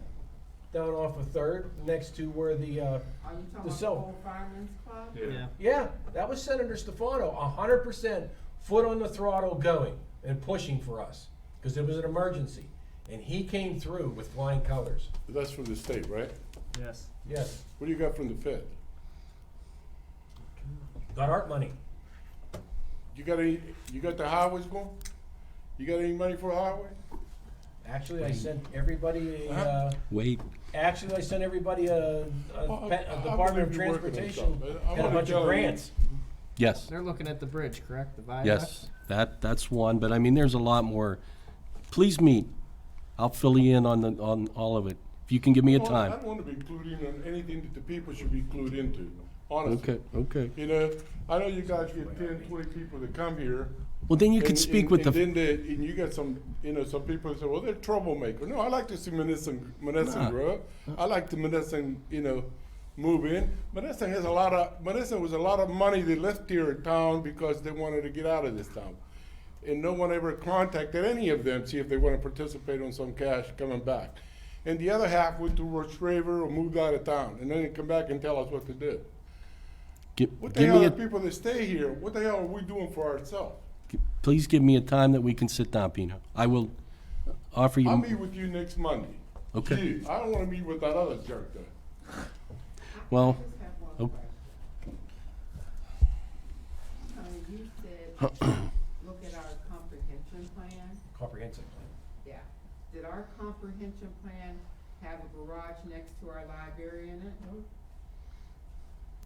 Down off of Third, next to where the Are you talking about the cell. old Fireman's Club? Yeah. Yeah, that was Senator Stefano, 100% foot on the throttle going and pushing for us, because it was an emergency. And he came through with flying colors. That's from the state, right? Yes. Yes, What do you got from the Fed? got art money. You got the highways going? You got any money for a highway? Actually, I sent everybody a, Wait, actually, I sent everybody a Department of believe you're working on Transportation something. I and a wanna bunch tell of you- grants. yes, They're looking at the bridge, correct? The viaduct? yes, that's one, but I mean, there's a lot more. Please meet. I'll fill you in on all of it. If you can give me a Well, I time. don't want to be clued in on anything that the people should be clued into, honestly. Okay. You know, I know you guys get 10, 20 people that come here. Well, then you could speak with the, And you got some, some people that say, well, they're troublemakers. No, I like to see Menneson Nah. grow up. I like the Menneson, move in. Menneson was a lot of money they left here in town because they wanted to get out of this town. And no one ever contacted any of them, see if they want to participate on some cash coming back. And the other half went to Rostraver or moved out of town, and then they come back and tell us what to do. What the give hell me are a, people that stay here, what the hell are we doing for ourselves? please give me a time that we can sit down, Pino. I will offer you. I'll meet with you next Monday. Okay. You. I don't wanna meet with that other jerk though. Well, I just have one oh. question. You said, look at our comprehension plan. Comprehensive plan. Yeah. Did our comprehension plan have a garage next to our library in it?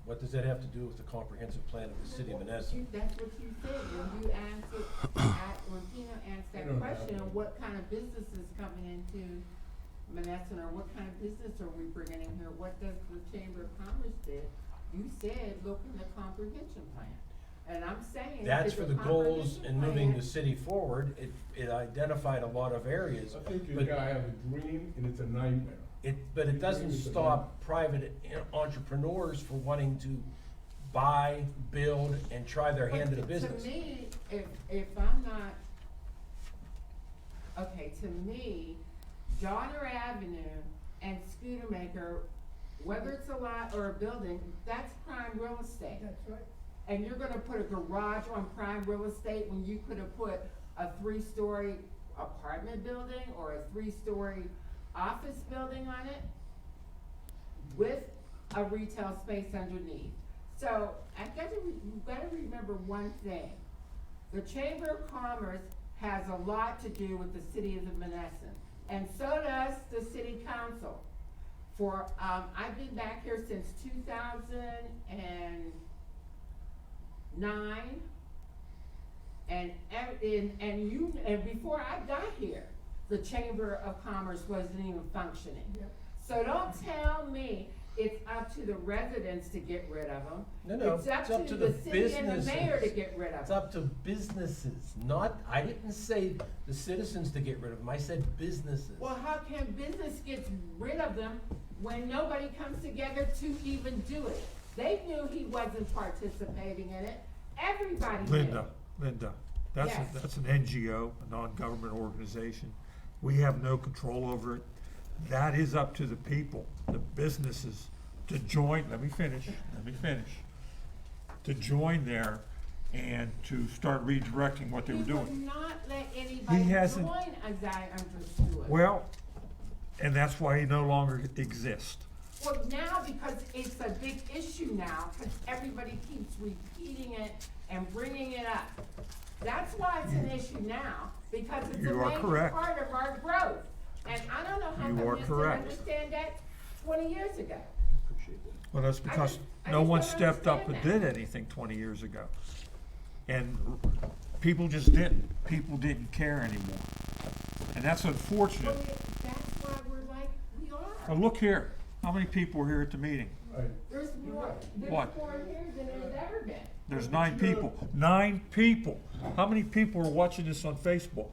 What does that have to do with the comprehensive plan of the city of Menneson? That's what you said when you answered, when Pino asked that question, what kind of business is coming into Menneson, or what kind of business are we bringing in here? What does the Chamber of Commerce do? You said, look in the comprehension plan. And I'm saying. That's if for the the goals comprehension and moving plan- the city forward. It identified a lot of areas. I think but you guy have a dream and it's a nightmare. But it doesn't stop private entrepreneurs from wanting to buy, build, and try their hand at a But business. To me, if I'm not, okay, to me, Donner Avenue and Scootermaker, whether it's a lot or a building, that's prime real estate. That's right. And you're gonna put a garage on prime real estate when you could have put a 3-story apartment building or a 3-story office building on it with a retail space underneath. So you gotta remember one thing. The Chamber of Commerce has a lot to do with the city of Menneson, and so does the city council. I've been back here since 2009, and before I got here, the Chamber of Commerce wasn't even functioning. Yep. So don't tell me it's up to the residents to get rid of them. No, It's up to the the city and the businesses. mayor to get rid of It's them. up to businesses, I didn't say the citizens to get rid of them, I said businesses. Well, how can business get rid of them when nobody comes together to even do it? They knew he wasn't participating in it. Everybody knew. Linda, that's Yes. that's an NGO, a non-government organization. We have no control over it. That is up to the people, the businesses, to join, let me finish, to join there and to start redirecting what they were He would doing. not let anybody hasn't- join, as I understood. Well, and that's why he no longer exists. Well, now, because it's a big issue now, because everybody keeps repeating it and bringing it up. That's why it's an issue now, because it's a You are major correct. part of our growth. And I don't know how You come are you didn't correct. understand that 20 years ago. Well, that's because I no just one don't stepped up and understand did anything 20 years ago. And People just didn't. People didn't care anymore. And that's unfortunate. That's why we're like we are. Now look here, how many people were here at the meeting? There's more What? here than there's ever been. There's 9 people. 9 people. How many people are watching this on Facebook?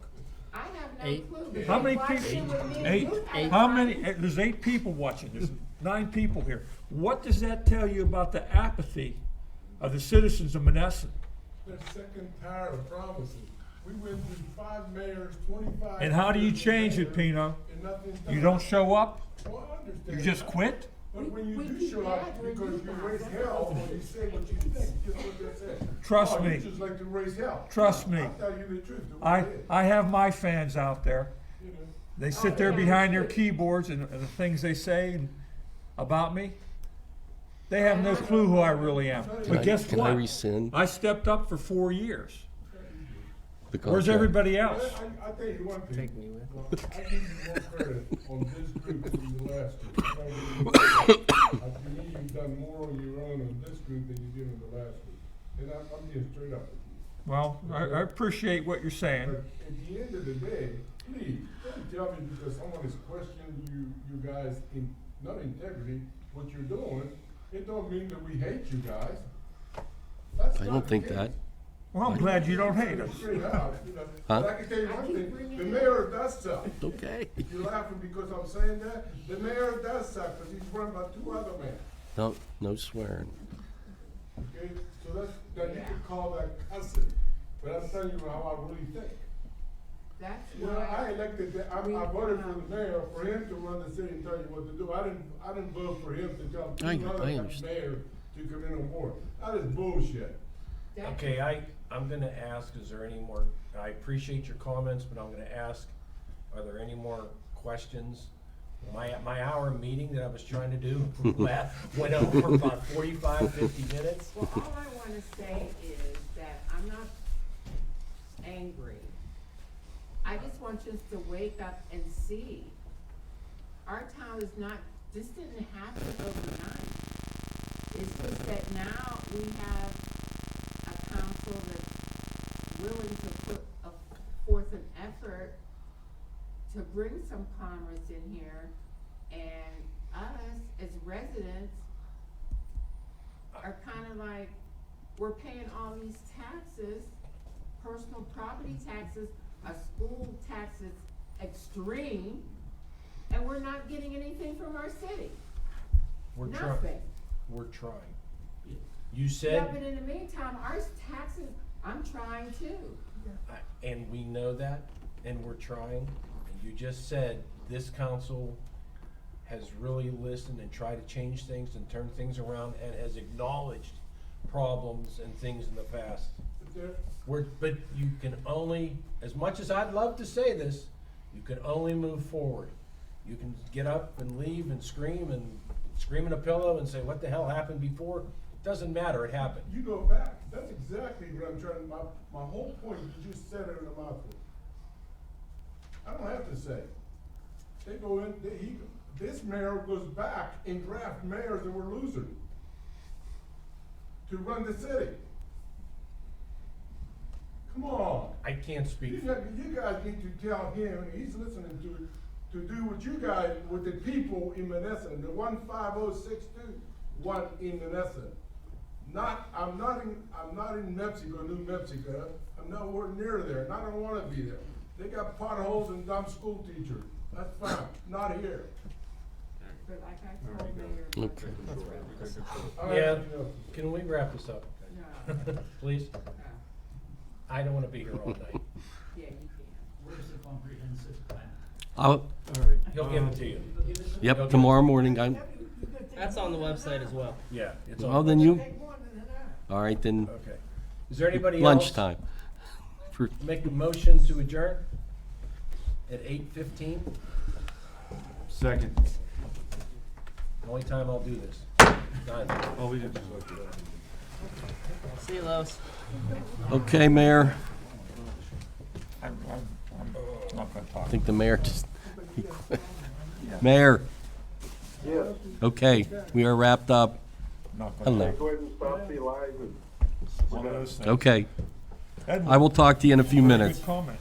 I have no clue. because How many watching people? with me and 8. you have How time. many? There's 8 people watching. There's 9 people here. What does that tell you about the apathy of the citizens of Menneson? They're sick and tired of promises. We went through 5 mayors, 25. And how do you years change later, it, Pino? and nothing's You done. don't show up? Well, I understand. You just quit? But when you We do keep show up, gathering because you you guys, raise that's hell all. when you say what you think, just what they said. Trust Oh, me. you just like to raise hell. Trust me. I'll tell you the truth. the way I, it is. I have my fans out there. You know. They sit there behind their keyboards and the things they say about me. They have no clue who I really am. But guess Can I what? rescind I stepped up for 4 years. the Where's contract? everybody else? I tell you one thing. Well, I give you more credit on this group than the last group. I believe you've done more on your own on this group than you did on the last group. And I'm being straight up with you. Well, I appreciate what you're saying. But at the end of the day, please, don't tell me because someone is questioning you guys in, not integrity, what you're doing, it don't mean that we hate you guys. That's I not don't the think case. that. Well, I'm glad you don't hate us. Straight out, you know. Huh? But I can tell you one thing, the mayor does suck. Okay. You're laughing because I'm saying that? The mayor does suck because he's run by 2 other men. No, no swearing. Okay, so that's, that you could call that cussing, but I'm telling you how I really think. That's You know, why. I elected, I voted for the mayor, for him to run the city and tell you what to do. I didn't vote for him to tell I two other understand. mayors to come in on board. That is bullshit. Okay, I'm gonna ask, is there any more, I appreciate your comments, but I'm gonna ask, are there any more questions? My hour meeting that I was trying to do went over about 45, 50 minutes. Well, all I wanna say is that I'm not angry. I just want us to wake up and see. Our town is not, this didn't happen overnight. It's just that now we have a council that's willing to put forth an effort to bring some commerce in here, and us as residents are kinda like, we're paying all these taxes, personal property taxes, a school tax that's extreme, and we're not getting anything from our city. We're trying, Nothing. we're trying. You Yeah, said, but in the meantime, our taxes, I'm trying too. and we know that, and we're trying, and you just said, this council has really listened and tried to change things and turn things around and has acknowledged problems and things in the past. But you can only, as much as I'd love to say this, you can only move forward. You can get up and leave and scream in a pillow and say, what the hell happened before? Doesn't matter, it happened. You go back, that's exactly what I'm trying, my whole point, you just said it in a mouthful. I don't have to say. They go in, this mayor goes back and draft mayors that were losers to run the city. Come on. I can't speak. You guys need to tell him, and he's listening to do what you guys, with the people in Menneson, the 15062 one in Menneson. I'm not in Mexico, New Mexico. I'm nowhere near there, and I don't wanna be there. They got potholes and dumb school teachers. That's fine, not here. But like I told Mayor. Okay. All right, Yeah, you know. can we wrap this up? No. Please? I don't wanna be here all night. Yeah, you can. Where's the comprehensive plan? I'll, He'll give it to you. yep, tomorrow morning, I'm, That's on the website as well. Yeah, it's well, on. then you, all right, then Okay. Is there anybody else? lunchtime. For, Make a motion to adjourn at 8:15? Second. The only time I'll do this. Done. Oh, we didn't. See you, Lois. okay, Mayor, I'm not gonna talk. I think the mayor just, Mayor, Yes. okay, we are wrapped up. Not gonna Hello. Go ahead and stop the live and. One of those things. Okay, Edward, I will talk to you in a few very minutes. Good comments.